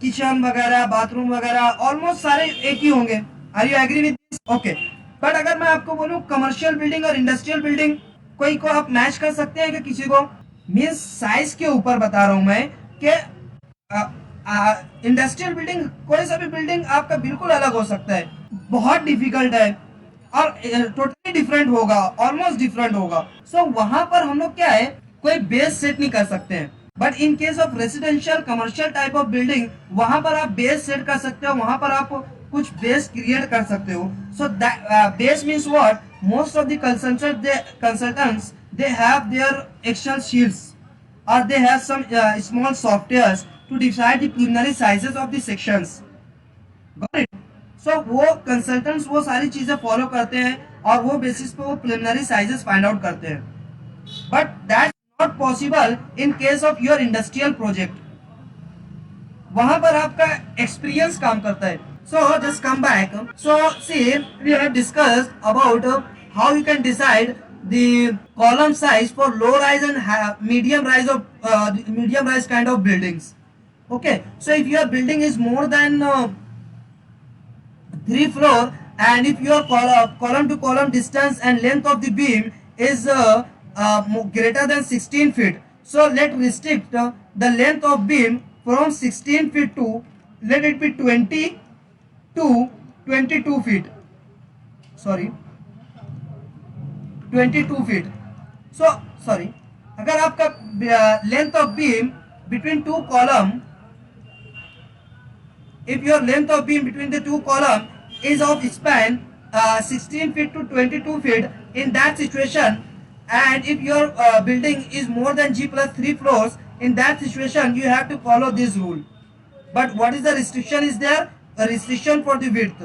किचन वगैरह, बाथरूम वगैरह ऑलमोस्ट सारे एक ही होंगे. Are you agree with this? Okay, but अगर मैं आपको बोलूं कमर्शियल बिल्डिंग और इंडस्ट्रियल बिल्डिंग, कोई को आप मैच कर सकते हैं कि किसी को? मींस साइज के ऊपर बता रहा हूं मैं कि इंडस्ट्रियल बिल्डिंग, कोई सा भी बिल्डिंग आपका बिल्कुल अलग हो सकता है, बहुत डिफिकल्ट है और टोटली डिफरेंट होगा, ऑलमोस्ट डिफरेंट होगा. सो वहां पर हम लोग क्या है, कोई बेस सेट नहीं कर सकते हैं. But in case of residential commercial type of building, वहां पर आप बेस सेट कर सकते हो, वहां पर आप कुछ बेस क्रिएट कर सकते हो. So base means what? Most of the consultants they have their Excel sheets or they have some small softwares to decide the preliminary sizes of the sections. Got it? So वो consultants वो सारी चीजें follow करते हैं और वो basis पे वो preliminary sizes find out करते हैं. But that's not possible in case of your industrial project. वहां पर आपका experience काम करता है. So just come back. So see, we have discussed about how you can decide the column size for low rise and medium rise kind of buildings. Okay, so if your building is more than 3 floor, and if your column to column distance and length of the beam is greater than 16 feet, so let restrict the length of beam from 16 feet to, let it be 20 to 22 feet. Sorry, 22 feet. So sorry, अगर आपका length of beam between two column, if your length of beam between the two column is of span 16 feet to 22 feet, in that situation, and if your building is more than G plus 3 floors, in that situation you have to follow this rule. But what is the restriction is there? A restriction for the width.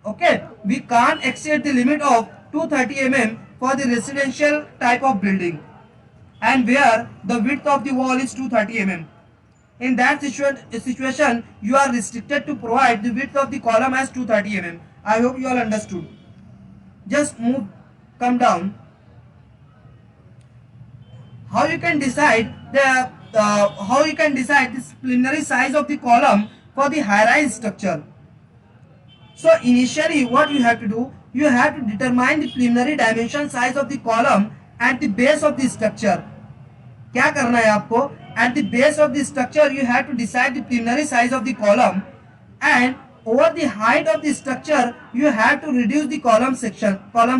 Okay, we can't exceed the limit of 230 mm for the residential type of building, and where the width of the wall is 230 mm. In that situation, you are restricted to provide the width of the column as 230 mm. I hope you all understood. Just come down. How you can decide this preliminary size of the column for the high-rise structure? So initially, what you have to do, you have to determine the preliminary dimension size of the column at the base of the structure. क्या करना है आपको? At the base of the structure, you have to decide the preliminary size of the column, and over the height of the structure, you have to reduce the column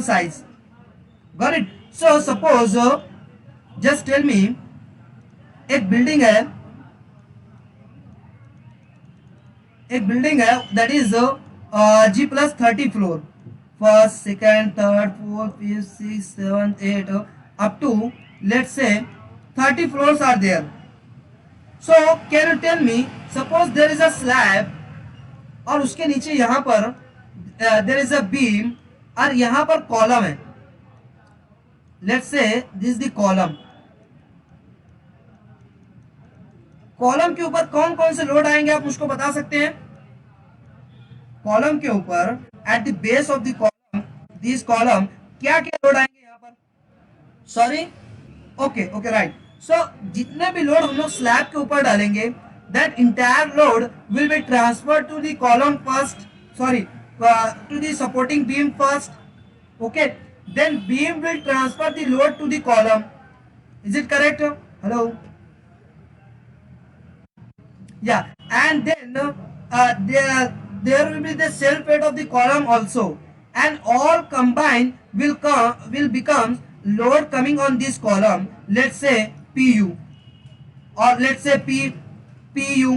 size. Got it? So suppose just tell me एक building है, एक building है that is G+30 floor, first second third fourth fifth six seven eight up to let's say 30 floors are there. So can you tell me, suppose there is a slab और उसके नीचे यहाँ पर there is a beam और यहाँ पर column है. Let's say this is the column. Column के ऊपर कौन कौन से लोड आएंगे आप मुझको बता सकते हैं? कॉलम के ऊपर at the base of the column, this column क्या क्या लोड आएंगे यहाँ पर? Sorry, okay okay right. So जितने भी लोड हम लोग स्लैब के ऊपर डालेंगे, that entire load will be transfer to the column first, sorry to the supporting beam first. Okay, then beam will transfer the load to the column. Is it correct? Hello, yeah, and then there will be the self weight of the column also, and all combined will become load coming on this column, let's say pu, or let's say pu,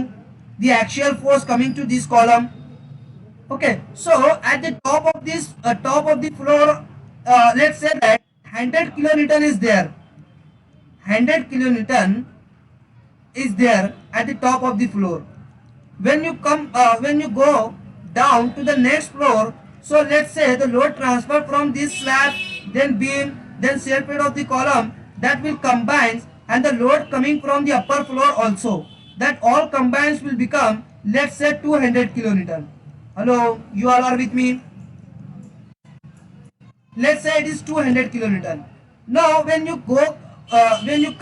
the axial force coming to this column. Okay, so at the top of this top of the floor, let's say that 100 kilonewton is there, 100 kilonewton is there at the top of the floor. When you go down to the next floor, so let's say the load transfer from this slab, then beam, then self weight of the column, that will combine, and the load coming from the upper floor also, that all combines will become, let's say 200 kilonewton. Hello, you all are with me? Let's say it is 200 kilonewton. Now when you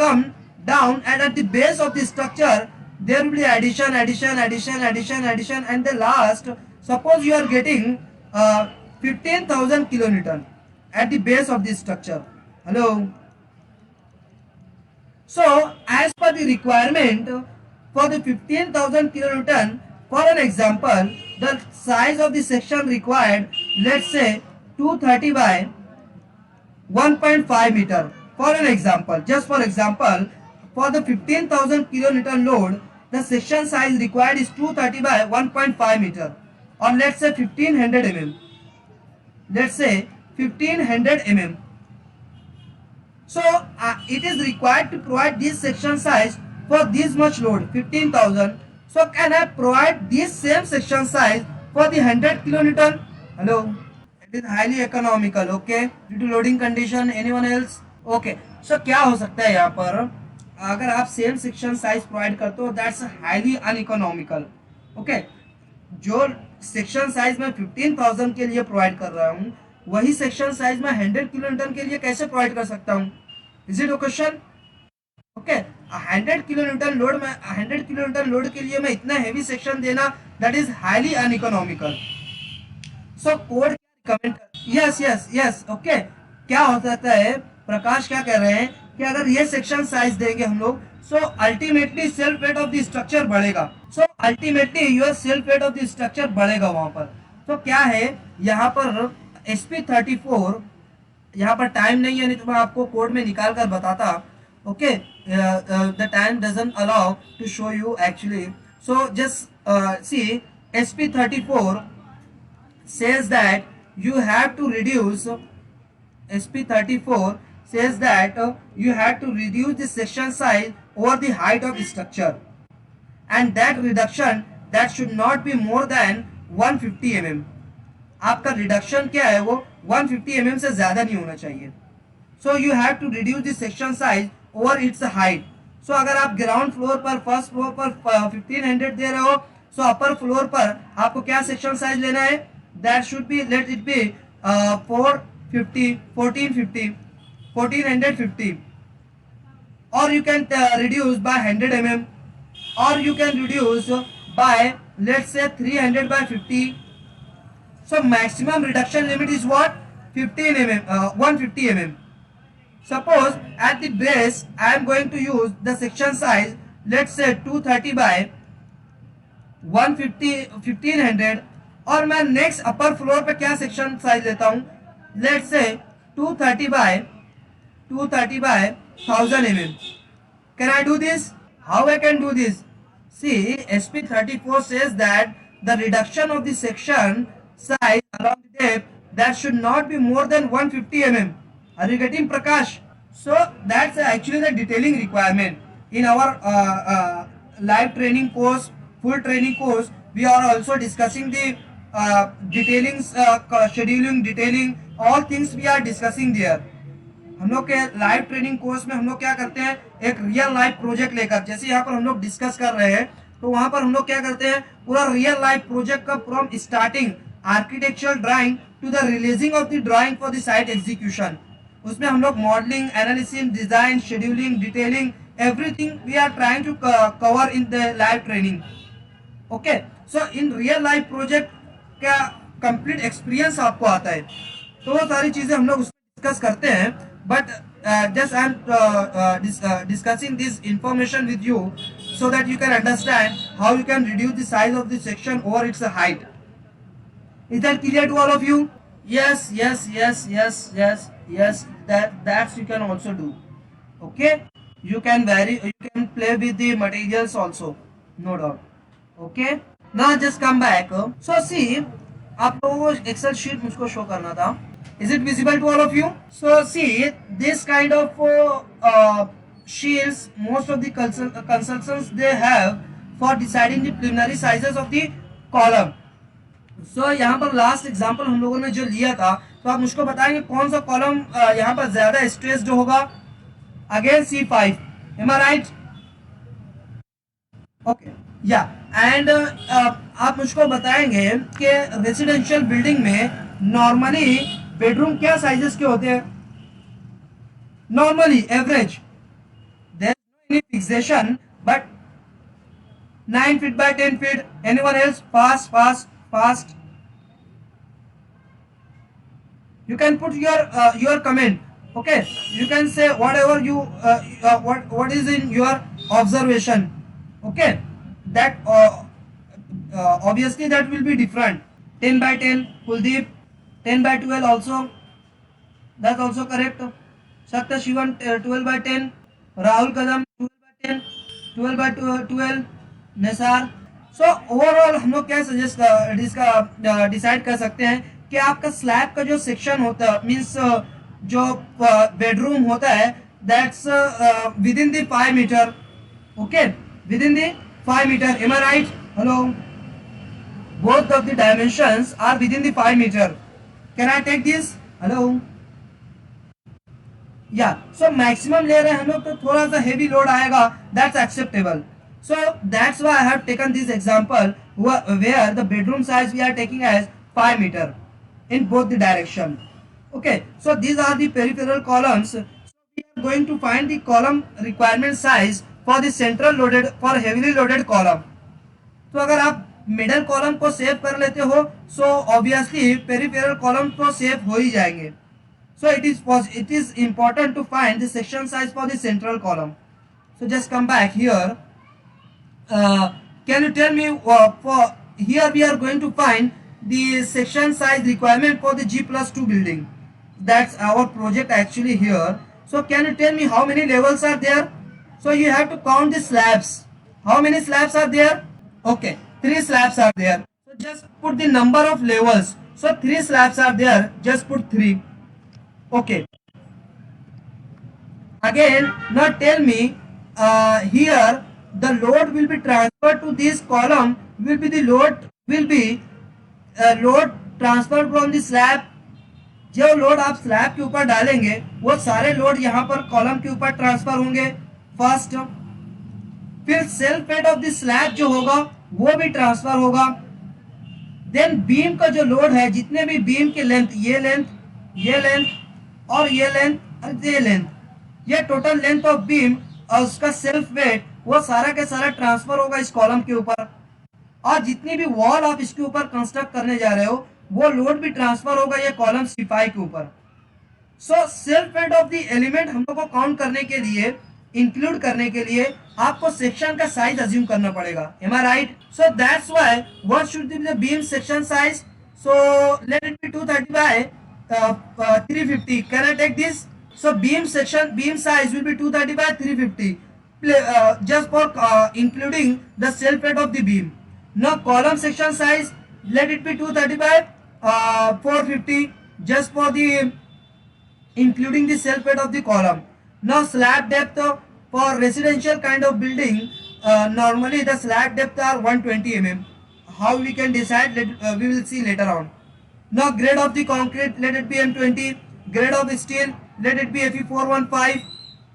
come down, and at the base of the structure there will be addition, and the last, suppose you are getting 15,000 kilonewton at the base of this structure. Hello, so as per the requirement for the 15,000 kilonewton, for an example, the size of the section required, let's say 230 by 1.5 meter. For an example, just for example, for the 15,000 kilonewton load, the section size required is 230 by 1.5 meter, or let's say 1500 mm. Let's say 1500 mm. So it is required to provide this section size for this much load, 15,000. So can I provide this same section size for the 100 kilonewton? Hello, it is highly economical. Okay, due to loading condition. Anyone else? Okay, so क्या हो सकता है यहाँ पर, अगर आप same section size provide करते हो, दैट्स हाईली अनइकोनॉमिकल. ओके, जो सेक्शन साइज मैं 15,000 के लिए प्रोवाइड कर रहा हूँ, वही सेक्शन साइज मैं 100 किलोन्यूटन के लिए कैसे प्रोवाइड कर सकता हूँ? Is it a question? Okay, 100 kilonewton load में 100 किलोन्यूटन लोड के लिए मैं इतना हेवी सेक्शन देना, that is highly uneconomical. So code recommend, yes yes yes. Okay, क्या हो सकता है, प्रकाश क्या कह रहे हैं कि अगर ये सेक्शन साइज देंगे हम लोग, so ultimately self weight of the structure बढ़ेगा. So ultimately your self weight of the structure बढ़ेगा वहां पर. तो क्या है यहाँ पर SP34, यहाँ पर टाइम नहीं है, नहीं तो मैं आपको कोड में निकाल कर बताता. Okay, the time doesn't allow to show you actually. So just see, SP34 says that you have to reduce, SP34 says that you have to reduce the section size over the height of the structure, and that reduction that should not be more than 150 mm. आपका reduction क्या है, वो 150 mm से ज्यादा नहीं होना चाहिए. So you have to reduce the section size over its height. So अगर आप ग्राउंड फ्लोर पर, फर्स्ट फ्लोर पर 1500 दे रहे हो, so अपर फ्लोर पर आपको क्या सेक्शन साइज लेना है? That should be, let it be 1450, or you can reduce by 100 mm, or you can reduce by, let's say 300 by 50. So maximum reduction limit is what? 15 mm, 150 mm. Suppose at the base I am going to use the section size, let's say 230 by 150, 1500, और मैं next upper floor पे क्या section size लेता हूँ, let's say 230 bye 230 by 1000 mm. Can I do this? How I can do this? See, SP 34 says that the reduction of the section size along the depth that should not be more than 150 mm. Are you getting, Prakash? So that's actually the detailing requirement in our live training course, full training course. We are also discussing the detailing, scheduling, detailing, all things we are discussing there. हम लोग के live training course में हम लोग क्या करते हैं, एक रियल लाइफ प्रोजेक्ट लेकर, जैसे यहाँ पर हम लोग डिस्कस कर रहे हैं, तो वहां पर हम लोग क्या करते हैं, पूरा रियल लाइफ प्रोजेक्ट का from starting architectural drawing to the releasing of the drawing for the site execution, उसमें हम लोग modelling, analysis, design, scheduling, detailing, everything we are trying to cover in the live training. Okay, so in real life project का complete experience आपको आता है, तो वो सारी चीजें हम लोग उसमें डिस्कस करते हैं. But just I'm discussing this information with you so that you can understand how you can reduce the size of the section or its height. Is that clear to all of you? Yes, yes, yes, yes, yes, yes. That's you can also do. Okay, you can vary, you can play with the materials also, no doubt. Okay, now just come back. So see, आप लोगों को Excel sheet मुझको show करना था. Is it visible to all of you? So see, this kind of sheets most of the consultants they have for deciding the preliminary sizes of the column. So यहाँ पर last example हम लोगों ने जो लिया था, तो आप मुझको बताएंगे कौन सा कॉलम यहाँ पर ज्यादा स्ट्रेस्ड होगा. Again C5, am I right? Okay, या एंड आप मुझको बताएंगे कि रेसिडेंशियल बिल्डिंग में नॉर्मली बेडरूम क्या साइजेस के होते हैं. Normally average there is no any fixation, but 9 feet by 10 feet. Anyone else? Fast. You can put your comment. Okay, you can say whatever you what is in your observation. Okay, that obviously that will be different. 10 by 10, Kuldeep. 10 by 12 also, that's also correct. Sakta Shivan 12 by 10, Rahul Kadam 12 by 10, 12 by 12, Nisar. So overall हम लोग क्या suggest decide कर सकते हैं कि आपका slab का जो सेक्शन होता है, मीन्स जो बेडरूम होता है, that's with in the 5 metre. Okay, with in the 5 metre. Am I right? Hello, both of the dimensions are within the 5 meter. Can I take this? Hello. Yeah. So maximum ले रहे हैं हम लोग, तो थोड़ा सा heavy load आएगा. That's acceptable. So that's why I have taken this example where the bedroom size we are taking as 5 meter in both the direction. Okay. So these are the peripheral columns. So we are going to find the column requirement size for the central loaded, for heavily loaded column. तो अगर आप middle column को save कर लेते हो, so obviously peripheral column तो save हो ही जाएंगे. So it is important to find the section size for the central column. So just come back here. Can you tell me, for here we are going to find the section size requirement for the G+2 building. That's our project actually here. So can you tell me how many levels are there? So you have to count the slabs. How many slabs are there? Okay, 3 slabs are there. So just put the number of levels. So 3 slabs are there. Just put 3. Okay. Again, now tell me, here the load will be transferred to this column. Will be the load will be load transferred from the slab. जो load आप slab के ऊपर डालेंगे, वो सारे load यहाँ पर column के ऊपर ट्रांसफर होंगे फर्स्ट. फिर self weight of the slab जो होगा वो भी ट्रांसफर होगा. देन बीम का जो लोड है, जितने भी बीम के लेंथ, ये लेंथ, ये लेंथ और ये लेंथ और ये लेंथ, ये टोटल लेंथ ऑफ बीम और उसका सेल्फ वेट, वो सारा के सारा ट्रांसफर होगा इस कॉलम के ऊपर. और जितनी भी वॉल आप इसके ऊपर कंस्ट्रक्ट करने जा रहे हो, वो लोड भी ट्रांसफर होगा ये कॉलम C5 के ऊपर. So self weight of the element हम लोग को काउंट करने के लिए, इंक्लूड करने के लिए, आपको सेक्शन का साइज अज्यूम करना पड़ेगा. Am I right? So that's why what should be the beam section size? So let it be 230 by 350. Can I take this? So beam size will be 230 by 350, just for including the self weight of the beam. Now column section size, let it be 230 by 450, just for the including the self weight of the column. Now slab depth, for residential kind of building, normally the slab depth are 120 mm. How we can decide, we will see later on. Now grade of the concrete, let it be M20. Grade of steel, let it be Fe415,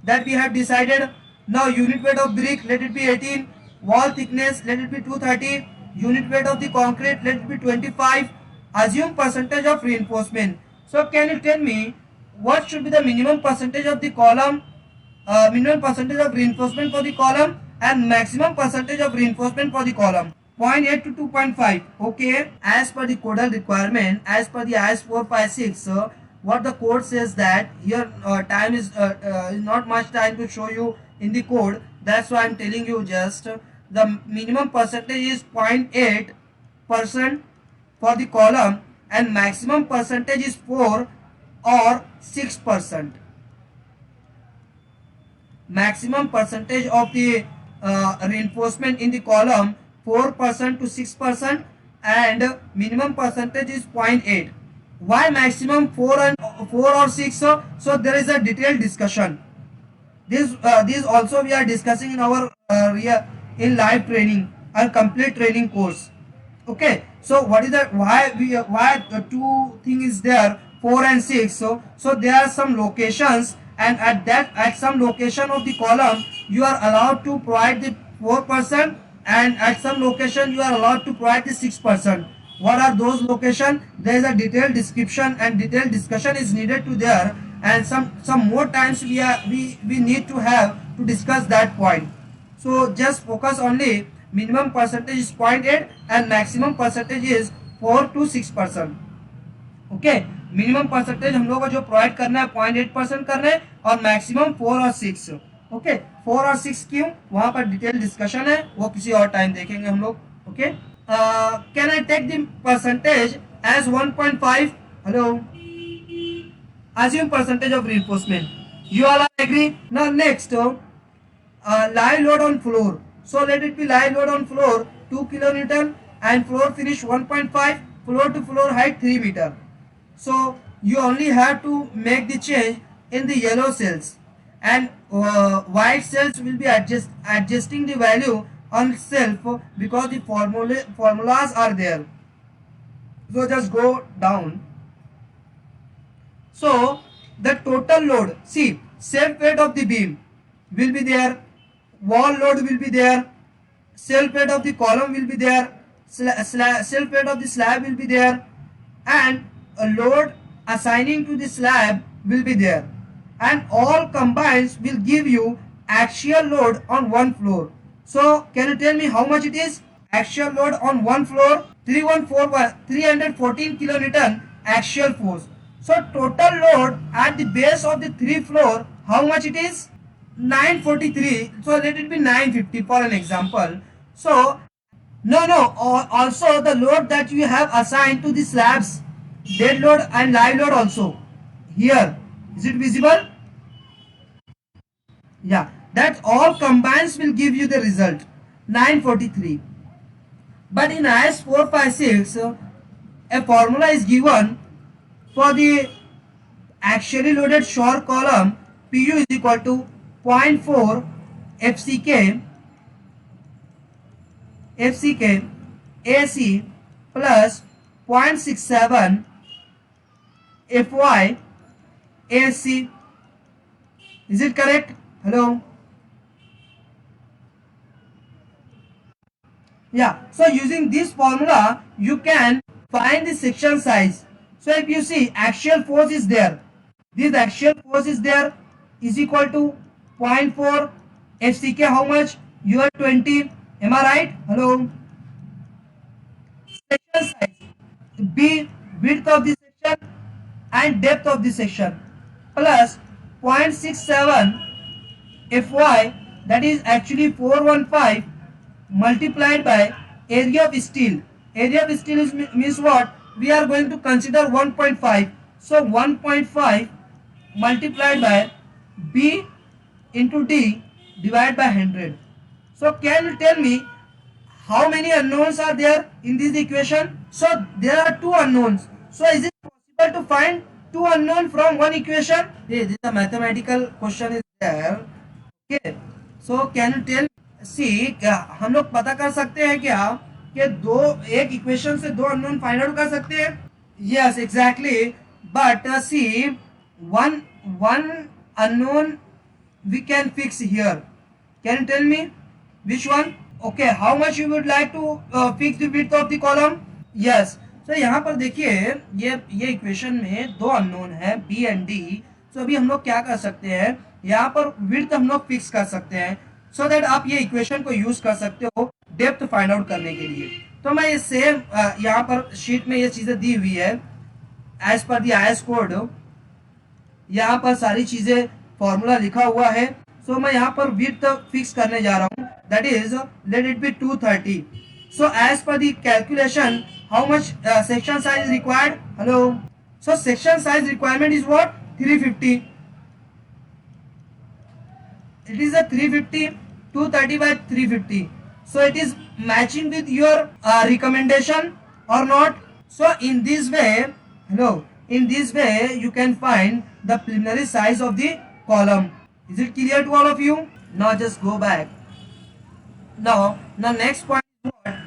that we have decided. Now unit weight of brick, let it be 18. Wall thickness, let it be 230. Unit weight of the concrete, let it be 25. Assume percentage of reinforcement. So can you tell me what should be the minimum percentage of the column, minimum percentage of reinforcement for the column, and maximum percentage of reinforcement for the column? 0.8 to 2.5. Okay, as per the codal requirement, as per the IS 456, what the code says, that here time is not much time to show you in the code. That's why I'm telling you, just the minimum percentage is 0.8% for the column, and maximum percentage is 4 or 6%. Maximum percentage of the reinforcement in the column 4% to 6%, and minimum percentage is 0.8. Why maximum 4 or 6? So there is a detailed discussion. This also we are discussing in our in live training and complete training course. Okay, so what is that, why the two thing is there, 4 and 6? So there are some locations, and at some location of the column you are allowed to provide the 4%, and at some location you are allowed to provide the 6%. What are those locations? There is a detailed description and detailed discussion is needed to there, and some more times we need to have to discuss that point. So just focus only, minimum percentage is 0.8 and maximum percentage is 4 to 6%. Okay, minimum percentage हम लोग को जो provide करना है 0.8% करना है, और maximum 4 और 6. ओके, 4 और 6 क्यों, वहां पर डिटेल डिस्कशन है, वो किसी और टाइम देखेंगे हम लोग. Okay, can I take the percentage as 1.5? Hello, assume percentage of reinforcement. You all are agree? Now next, live load on floor. So let it be live load on floor 2 kilonewton and floor finish 1.5, floor to floor height 3 meter. So you only have to make the change in the yellow cells, and white cells will be adjusting the value on itself, because the formulas are there. So just go down. So the total load, see, self weight of the beam will be there, wall load will be there, self weight of the column will be there, self weight of the slab will be there, and a load assigning to the slab will be there, and all combined will give you axial load on one floor. So can you tell me how much it is? Axial load on one floor 314 kilonewton axial force. So total load at the base of the 3 floor, how much it is? 943. So let it be 950 for an example. So also the load that you have assigned to the slabs, dead load and live load also. Here, is it visible? Yeah, that all combines will give you the result 943. But in IS 456, a formula is given for the axially loaded shore column. PU is equal to 0.4 FCK AC plus 0.67 FY AC. Is it correct? Hello? Yeah, so using this formula you can find the section size. So if you see axial force is there, this axial force is there, is equal to 0.4 FCK, how much? You are 20, am I right? Hello? Section size, B, width of the section and depth of the section, plus 0.67 FY, that is actually 415, multiplied by area of steel. Area of steel means what? We are going to consider 1.5. So 1.5 multiplied by B into D divided by 100. So can you tell me how many unknowns are there in this equation? So there are two unknowns. So is it possible to find two unknown from one equation? This is a mathematical question is there. Okay. So can you tell? See, क्या हम लोग पता कर सकते हैं क्या कि दो एक इक्वेशन से दो अननोन फाइंड आउट कर सकते हैं? Yes, exactly. But see, one unknown we can fix here. Can you tell me which one? Okay, how much you would like to fix the width of the column? Yes. So यहाँ पर देखिए ये equation में दो unknown है B and D. So अभी हम लोग क्या कर सकते हैं, यहाँ पर विड्थ हम लोग फिक्स कर सकते हैं सो दैट आप ये इक्वेशन को यूज कर सकते हो डेप्थ फाइंड आउट करने के लिए. तो मैं ये सेम यहाँ पर शीट में ये चीजें दी हुई है as per the IS code. यहाँ पर सारी चीजें फॉर्मूला लिखा हुआ है. सो मैं यहाँ पर विड्थ फिक्स करने जा रहा हूँ, that is let it be 230. So as per the calculation how much section size required? Hello, so section size requirement is what? 350. It is a 350, 230 by 350. So it is matching with your recommendation or not? So in this way, in this way you can find the preliminary size of the column. Is it clear to all of you? Now just go back. Now next point is what?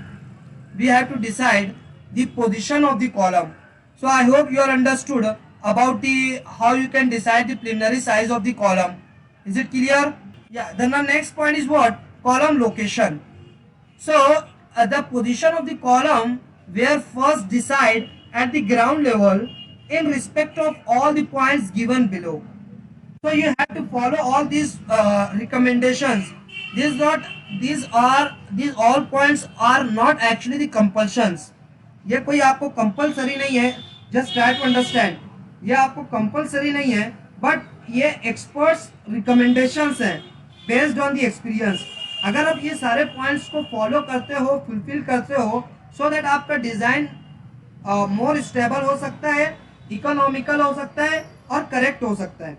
We have to decide the position of the column. So I hope you are understood about the how you can decide the preliminary size of the column. Is it clear? Yeah, then the next point is what? Column location. So the position of the column were first decide at the ground level in respect of all the points given below. So you have to follow all these recommendations. These all points are not actually the compulsions. ये कोई आपको compulsory नहीं है. Just try to understand. ये आपको compulsory नहीं है, but ये एक्सपर्ट्स रिकमेंडेशंस हैं बेस्ड ऑन दी एक्सपीरियंस. अगर आप ये सारे पॉइंट्स को फॉलो करते हो, फुलफिल करते हो, सो दैट आपका डिजाइन मोर स्टेबल हो सकता है, इकोनॉमिकल हो सकता है और करेक्ट हो सकता है.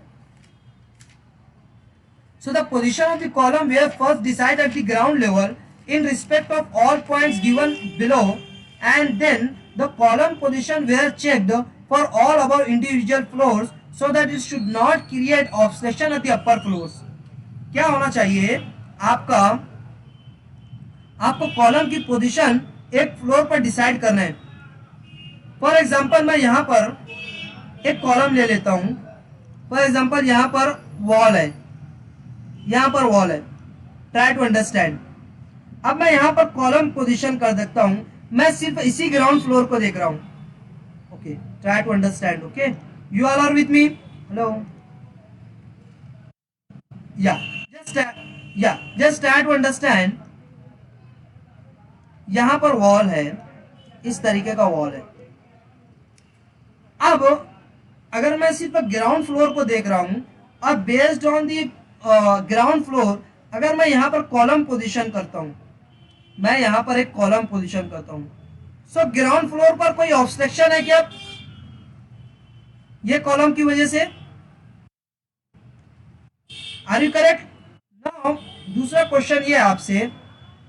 So the position of the column were first decided at the ground level in respect of all points given below, and then the column position were checked for all above individual floors so that it should not create obstruction at the upper floors. क्या होना चाहिए आपको column की position एक floor पर decide करना है. For example मैं यहाँ पर एक कॉलम ले लेता हूँ. फॉर एग्जांपल यहाँ पर वॉल है, यहाँ पर वॉल है. Try to understand. अब मैं यहाँ पर कॉलम पोजीशन कर देता हूँ. मैं सिर्फ इसी ग्राउंड फ्लोर को देख रहा हूँ. Okay, try to understand. Okay, you all are with me? Hello, just try to understand. यहाँ पर वॉल है, इस तरीके का वॉल है. अब अगर मैं सिर्फ ग्राउंड फ्लोर को देख रहा हूं और based on the ground floor अगर मैं यहाँ पर कॉलम पोजीशन करता हूं, मैं यहाँ पर एक कॉलम पोजीशन करता हूं, सो ग्राउंड फ्लोर पर कोई ऑब्स्ट्रक्शन है क्या ये कॉलम की वजह से? Are you correct? नाउ दूसरा क्वेश्चन ये आपसे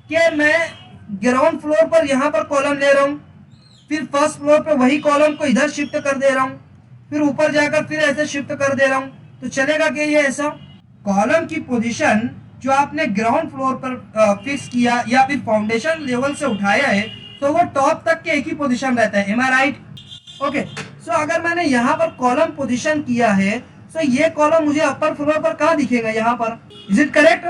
कि मैं ग्राउंड फ्लोर पर यहाँ पर कॉलम ले रहा हूं, फिर फर्स्ट फ्लोर पर वही कॉलम को इधर शिफ्ट कर दे रहा हूं, फिर ऊपर जाकर फिर ऐसे शिफ्ट कर दे रहा हूं, तो चलेगा क्या ये ऐसा? कॉलम की पोजीशन जो आपने ग्राउंड फ्लोर पर फिक्स किया या फिर फाउंडेशन लेवल से उठाया है, तो वो टॉप तक के एक ही पोजीशन रहता है. एम आई राइट? ओके, सो अगर मैंने यहाँ पर कॉलम पोजीशन किया है, सो ये कॉलम मुझे अपर फ्लोर पर कहाँ दिखेगा? यहाँ पर. Is it correct?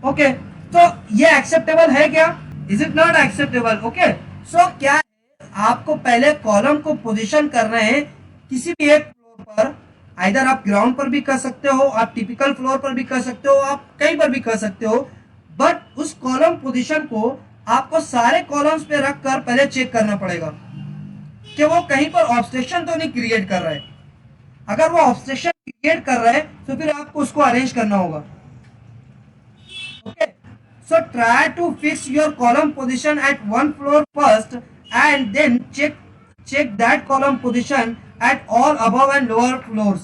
ओके, तो ये एक्सेप्टेबल है क्या? Is it not acceptable? Okay, so क्या आपको पहले कॉलम को पोजीशन करना है किसी भी एक फ्लोर पर. आइदर आप ग्राउंड पर भी कर सकते हो, आप टिपिकल फ्लोर पर भी कर सकते हो, आप कहीं पर भी कर सकते हो, बट उस कॉलम पोजीशन को आपको सारे कॉलम्स पे रख कर पहले चेक करना पड़ेगा कि वो कहीं पर ऑब्स्ट्रक्शन तो नहीं क्रिएट कर रहा है. अगर वो ऑब्स्ट्रक्शन क्रिएट कर रहा है तो फिर आपको उसको अरेंज करना होगा. Okay, so try to fix your column position at one floor first and then check that column position at all above and lower floors.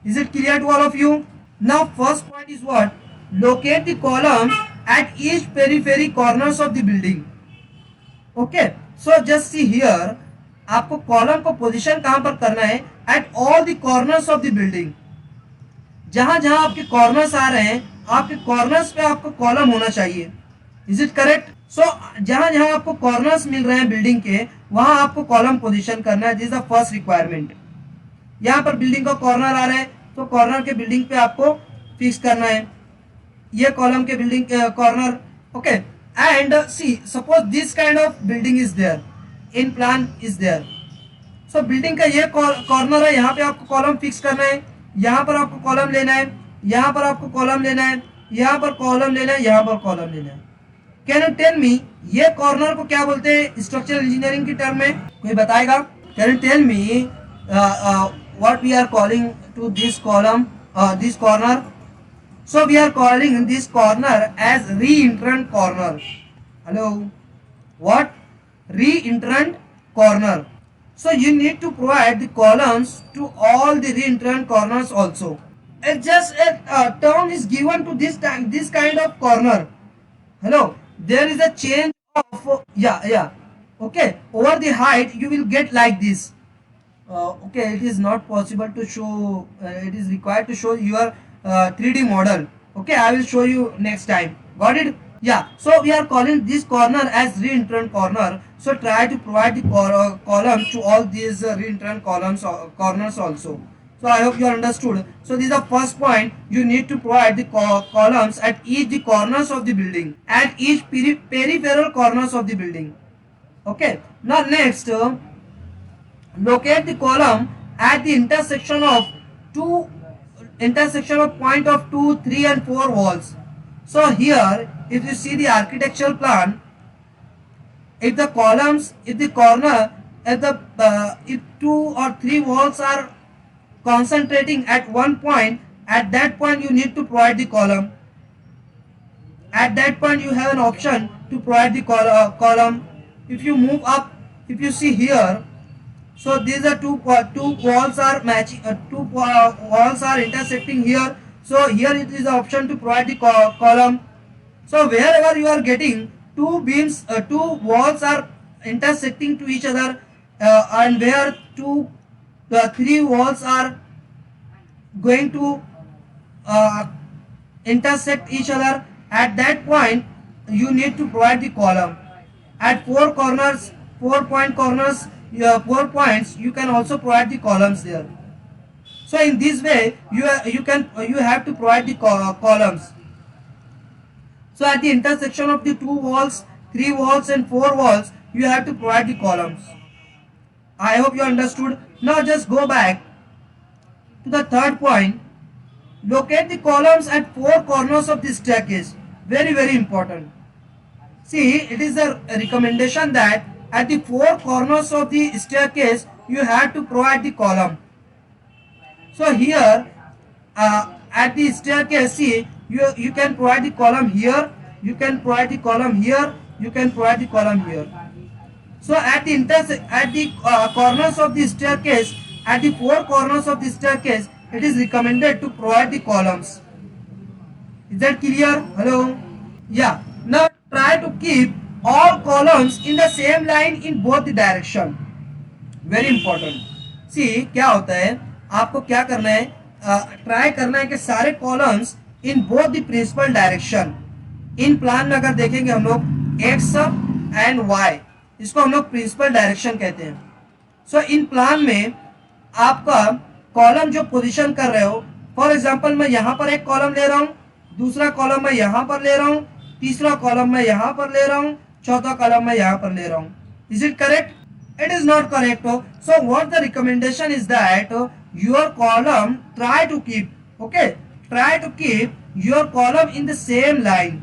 Is it clear to all of you? Now first point is what? Locate the columns at each periphery corners of the building. Okay, so just see here, आपको column को position कहां पर करना है? At all the corners of the building. जहां जहां आपके corners आ रहे हैं, आपके कॉर्नर्स पे आपको कॉलम होना चाहिए. Is it correct? सो जहां जहां आपको कॉर्नर्स मिल रहे हैं बिल्डिंग के, वहां आपको कॉलम पोजीशन करना है. This is the first requirement. यहाँ पर बिल्डिंग का कॉर्नर आ रहा है, तो कॉर्नर के बिल्डिंग पे आपको फिक्स करना है. ये कॉलम के building corner. Okay, and see suppose this kind of building is there, in plan is there. So building का ये कॉर्नर है, यहाँ पे आपको कॉलम फिक्स करना है. यहाँ पर आपको कॉलम लेना है, यहाँ पर आपको कॉलम लेना है, यहाँ पर कॉलम लेना है, यहाँ पर कॉलम लेना है. कैन यू टेल मी ये कॉर्नर को क्या बोलते हैं स्ट्रक्चरल इंजीनियरिंग की टर्म में? कोई बताएगा? Can you tell me what we are calling to this column, this corner? So we are calling this corner as reentrant corner. Hello, what? Reentrant corner. So you need to provide the columns to all the reentrant corners also. It just a term is given to this kind of corner. Hello, there is a change of yeah. Okay, over the height you will get like this. Okay, it is not possible to show, it is required to show your 3D model. Okay, I will show you next time. Got it? Yeah, so we are calling this corner as reentrant corner. So try to provide the columns to all these reentrant corners also. So I hope you understood. So this is the first point. You need to provide the columns at each the corners of the building, at each peripheral corners of the building. Okay, now next, locate the column at the intersection of point of 2, 3 and 4 walls. So here if you see the architectural plan, if the columns, if the corner, if 2 or 3 walls are concentrating at one point, at that point you need to provide the column. At that point you have an option to provide the column. If you move up, if you see here, so these are two walls are matching, two walls are intersecting here. So here it is the option to provide the column. So wherever you are getting two beams, two walls are intersecting to each other, and where three walls are going to intersect each other, at that point you need to provide the column. At 4 corners, 4 point corners, 4 points, you can also provide the columns there. So in this way you have to provide the columns. So at the intersection of the 2 walls, 3 walls and 4 walls, you have to provide the columns. I hope you understood. Now just go back to the third point. Locate the columns at 4 corners of the staircase. Very, very important. See, it is a recommendation that at the 4 corners of the staircase you have to provide the column. So here at the staircase, see, you can provide the column here, you can provide the column here, you can provide the column here. So at the corners of the staircase, at the 4 corners of the staircase, it is recommended to provide the columns. Is that clear? Hello? Yeah. Now try to keep all columns in the same line in both the direction. Very important. See, क्या होता है, आपको क्या करना है, try करना है कि सारे columns in both the principal direction. In plan में अगर देखेंगे हम लोग एक्स एंड वाई, इसको हम लोग प्रिंसिपल डायरेक्शन कहते हैं. सो इन प्लान में आपका कॉलम जो पोजीशन कर रहे हो, फॉर एग्जांपल मैं यहाँ पर एक कॉलम ले रहा हूँ, दूसरा कॉलम मैं यहाँ पर ले रहा हूँ, तीसरा कॉलम मैं यहाँ पर ले रहा हूँ, चौथा कॉलम मैं यहाँ पर ले रहा हूँ. Is it correct? It is not correct. So what the recommendation is that your column try to keep, okay, try to keep your column in the same line.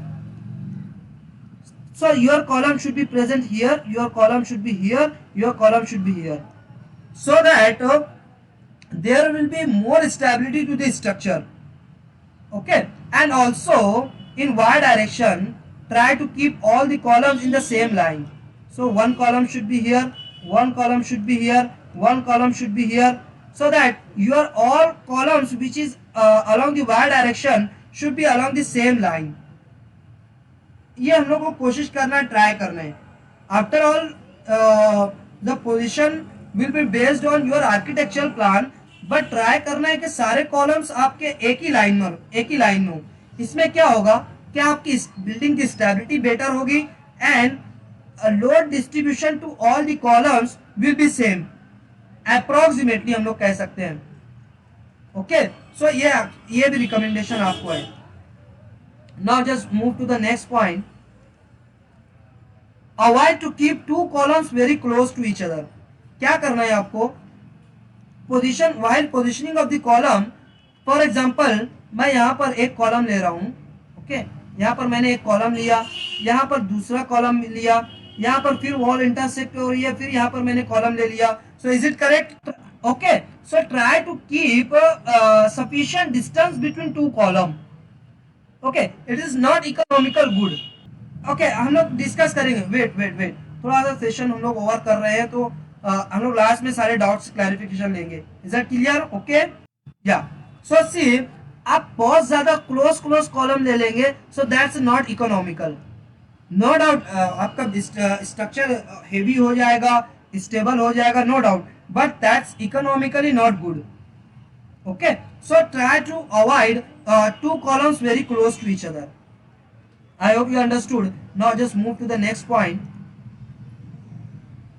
So your column should be present here, your column should be here, your column should be here, so that there will be more stability to the structure. Okay, and also in y direction try to keep all the columns in the same line. So one column should be here, one column should be here, one column should be here. so that your all columns which is along the y direction should be along the same line. ये हम लोग को कोशिश करना है, try करना है. After all the position will be based on your architectural plan, but try करना है कि सारे कॉलम्स आपके एक ही लाइन में हो. इसमें क्या होगा कि आपकी बिल्डिंग की स्टेबिलिटी बेटर होगी and load distribution to all the columns will be same, approximately हम लोग कह सकते हैं. ओके, सो ये भी रिकमेंडेशन आपको है. Now just move to the next point. Avoid to keep two columns very close to each other. क्या करना है आपको, position while positioning of the column. For example मैं यहां पर एक कॉलम ले रहा हूं. ओके, यहां पर मैंने एक कॉलम लिया, यहां पर दूसरा कॉलम लिया, यहां पर फिर वॉल इंटरसेक्ट हो रही है, फिर यहां पर मैंने कॉलम ले लिया. So is it correct? Okay, so try to keep sufficient distance between two column. Okay, it is not economical good. Okay, हम लोग डिस्कस करेंगे. वेट, थोड़ा सा सेशन हम लोग ओवर कर रहे हैं, तो हम लोग लास्ट में सारे डाउट्स क्लैरिफिकेशन लेंगे. Is that clear? ओके, या. सो सी, आप बहुत ज्यादा क्लोज कॉलम ले लेंगे, so that's not economical. No doubt आपका स्ट्रक्चर हेवी हो जाएगा, स्टेबल हो जाएगा, no doubt, but that's economically not good. Okay, so try to avoid two columns very close to each other. I hope you understood. Now just move to the next point.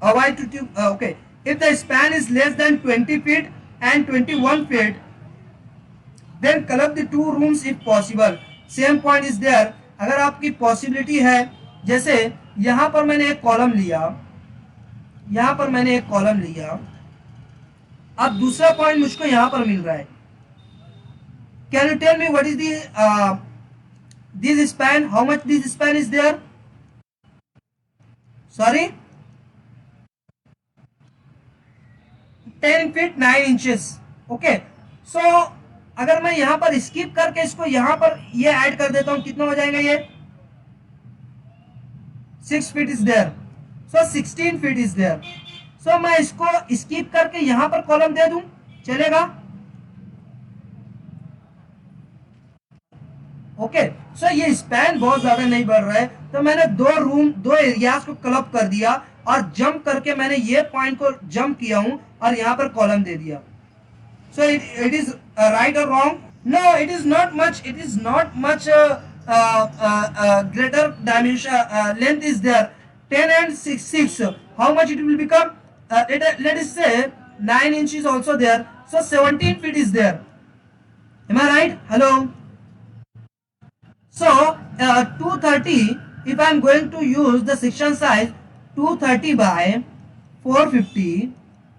Avoid to okay, if the span is less than 20 feet and 21 feet, then club the two rooms if possible. Same point is there. अगर आपकी possibility है, जैसे यहाँ पर मैंने एक column लिया, यहाँ पर मैंने एक कॉलम लिया, अब दूसरा पॉइंट मुझको यहाँ पर मिल रहा है. Can you tell me what is the this span? How much this span is there? Sorry, 10 feet 9 inches. Okay, so अगर मैं यहाँ पर स्किप करके इसको यहाँ पर ये ऐड कर देता हूँ, कितना हो जाएगा ये? 6 feet is there. So 16 feet is there. So मैं इसको स्किप करके यहाँ पर कॉलम दे दूं, चलेगा? ओके, सो ये स्पैन बहुत ज्यादा नहीं बढ़ रहा है, तो मैंने दो एरियाज को क्लब कर दिया और जंप करके मैंने ये पॉइंट को जंप किया हूं और यहाँ पर कॉलम दे दिया. सो इट इज राइट और wrong? No, it is not much greater dimension length is there. 10 and 6, how much it will become? Let us say 9 inches also there, so 17 feet is there. Am I right? Hello. So 230, if I am going to use the section size 230 by 450,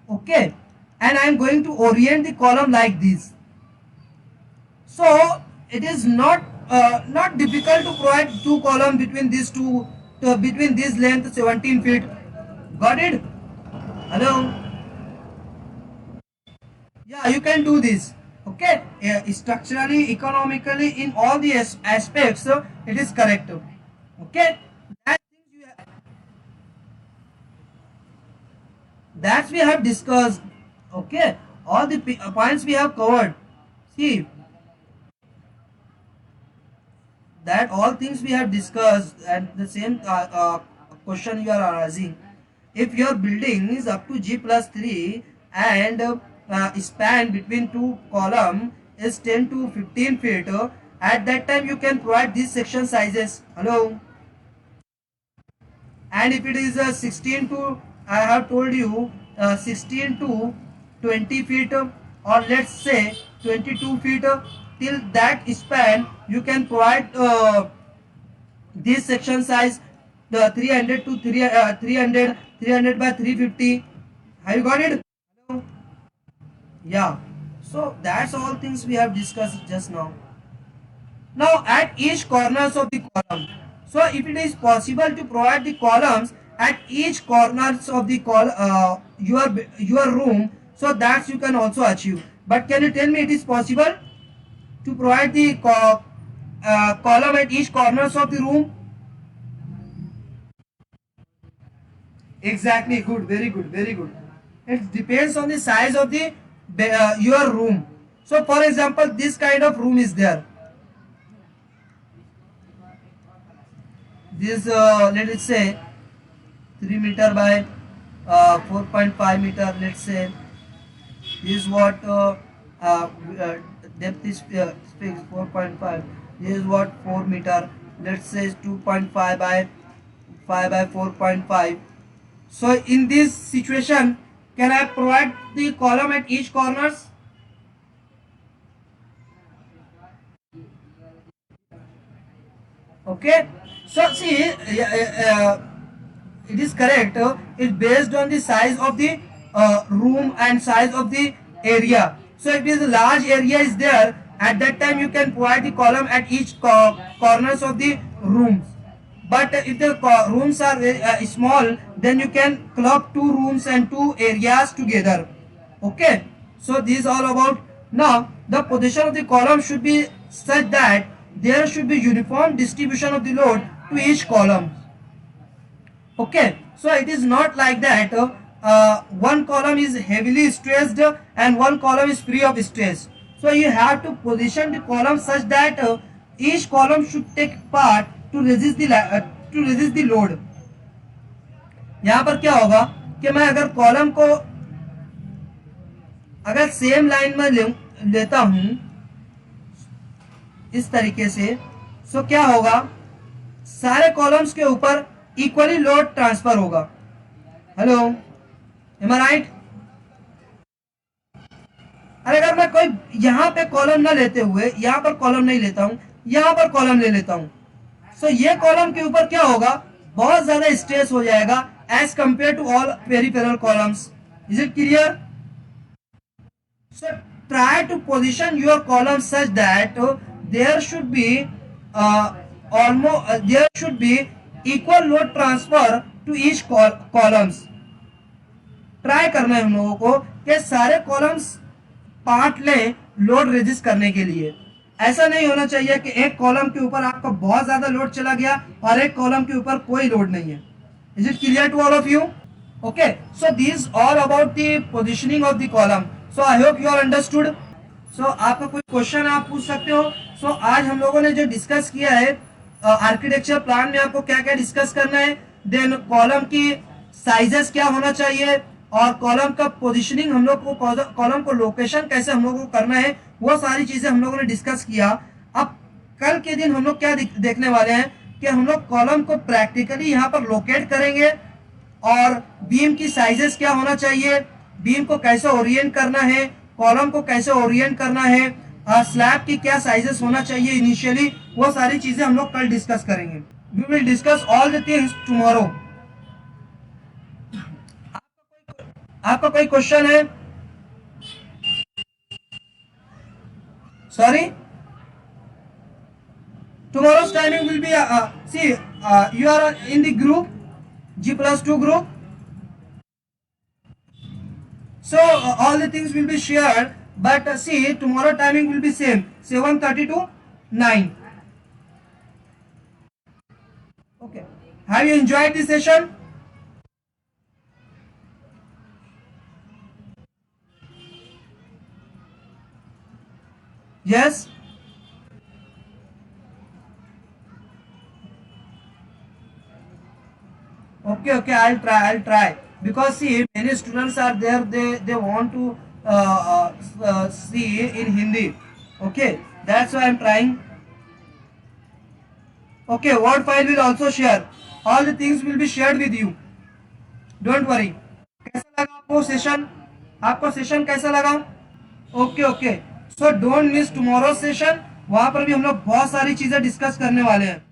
okay, and I am going to orient the column like this. So it is not difficult to provide two column between these two, between this length 17 feet. Got it? Hello? Yeah, you can do this. Okay, structurally, economically, in all the aspects, it is correct. Okay, that we have discussed. Okay, all the points we have covered. See, that all things we have discussed, and the same question you are asking. If your building is up to G+3 and span between two column is 10 to 15 feet, at that time you can provide these section sizes. Hello. And if it is 16 to, I have told you 16 to 20 feet, or let's say 22 feet, till that span you can provide this section size, the 300 to 300 by 350. Have you got it? Hello? Yeah. So that's all things we have discussed just now. Now at each corners of the column. So if it is possible to provide the columns at each corners of the your room, so that you can also achieve. But can you tell me it is possible to provide the column at each corners of the room? Exactly. Good. Very good. Very good. It depends on the size of the your room. So for example, this kind of room is there. This let us say 3 meter by 4.5 meter. Let's say this is what uh, uh, depth is fixed 4.5. This is what 4 meter. Let's say 2.5 by 5 by 4.5. So in this situation, can I provide the column at each corners? Okay. So see, it is correct. It's based on the size of the room and size of the area. So if it is a large area is there, at that time you can provide the column at each corners of the rooms. But if the rooms are small, then you can club two rooms and two areas together. Okay. So this is all about. Now the position of the column should be such that there should be uniform distribution of the load to each column. Okay, so it is not like that one column is heavily stressed and one column is free of stress. So you have to position the column such that each column should take part to resist the load. यहाँ पर क्या होगा कि मैं अगर column को अगर same line में लेता हूं इस तरीके से, सो क्या होगा, सारे कॉलम्स के ऊपर इक्वली लोड ट्रांसफर होगा. हेलो, एम आई राइट? अरे अगर मैं कोई यहां पे कॉलम ना लेते हुए यहां पर कॉलम नहीं लेता हूं, यहां पर कॉलम ले लेता हूं, सो ये कॉलम के ऊपर क्या होगा, बहुत ज्यादा स्ट्रेस हो जाएगा as compare to all peripheral columns. Is it clear? So try to position your column such that there should be there should be equal load transfer to each columns. Try करना है हम लोगों को कि सारे columns part ले load resist करने के लिए. ऐसा नहीं होना चाहिए कि एक कॉलम के ऊपर आपका बहुत ज्यादा लोड चला गया और एक कॉलम के ऊपर कोई लोड नहीं है. Is it clear to all of you? Okay, so this all about the positioning of the column. So I hope you are understood. So आपका कोई क्वेश्चन आप पूछ सकते हो. सो आज हम लोगों ने जो डिस्कस किया है आर्किटेक्चर प्लान में आपको क्या क्या डिस्कस करना है, देन कॉलम की साइजेस क्या होना चाहिए और कॉलम का पोजीशनिंग, हम लोग को कॉलम को लोकेशन कैसे हम लोग को करना है, वो सारी चीजें हम लोगों ने डिस्कस किया. अब कल के दिन हम लोग क्या देखने वाले हैं कि हम लोग कॉलम को प्रैक्टिकली यहाँ पर लोकेट करेंगे और बीम की साइजेस क्या होना चाहिए, बीम को कैसे ओरिएंट करना है, कॉलम को कैसे ओरिएंट करना है, स्लैब की क्या साइजेस होना चाहिए इनिशियली, वो सारी चीजें हम लोग कल डिस्कस करेंगे. We will discuss all the things tomorrow. आपका कोई क्वेश्चन है? Sorry, tomorrow's timing will be see you are in the group G+2 group. So all the things will be shared, but see, tomorrow timing will be same, 7:30 to 9. Okay, have you enjoyed this session? Yes. Okay, I'll try because see, many students are there, they want to see in Hindi. Okay, that's why I'm trying. Okay, word file will also share, all the things will be shared with you, don't worry. कैसा लगा आपको session? आपको session कैसा लगा? Okay, so don't miss tomorrow session. वहां पर भी हम लोग बहुत सारी चीजें डिस्कस करने वाले हैं.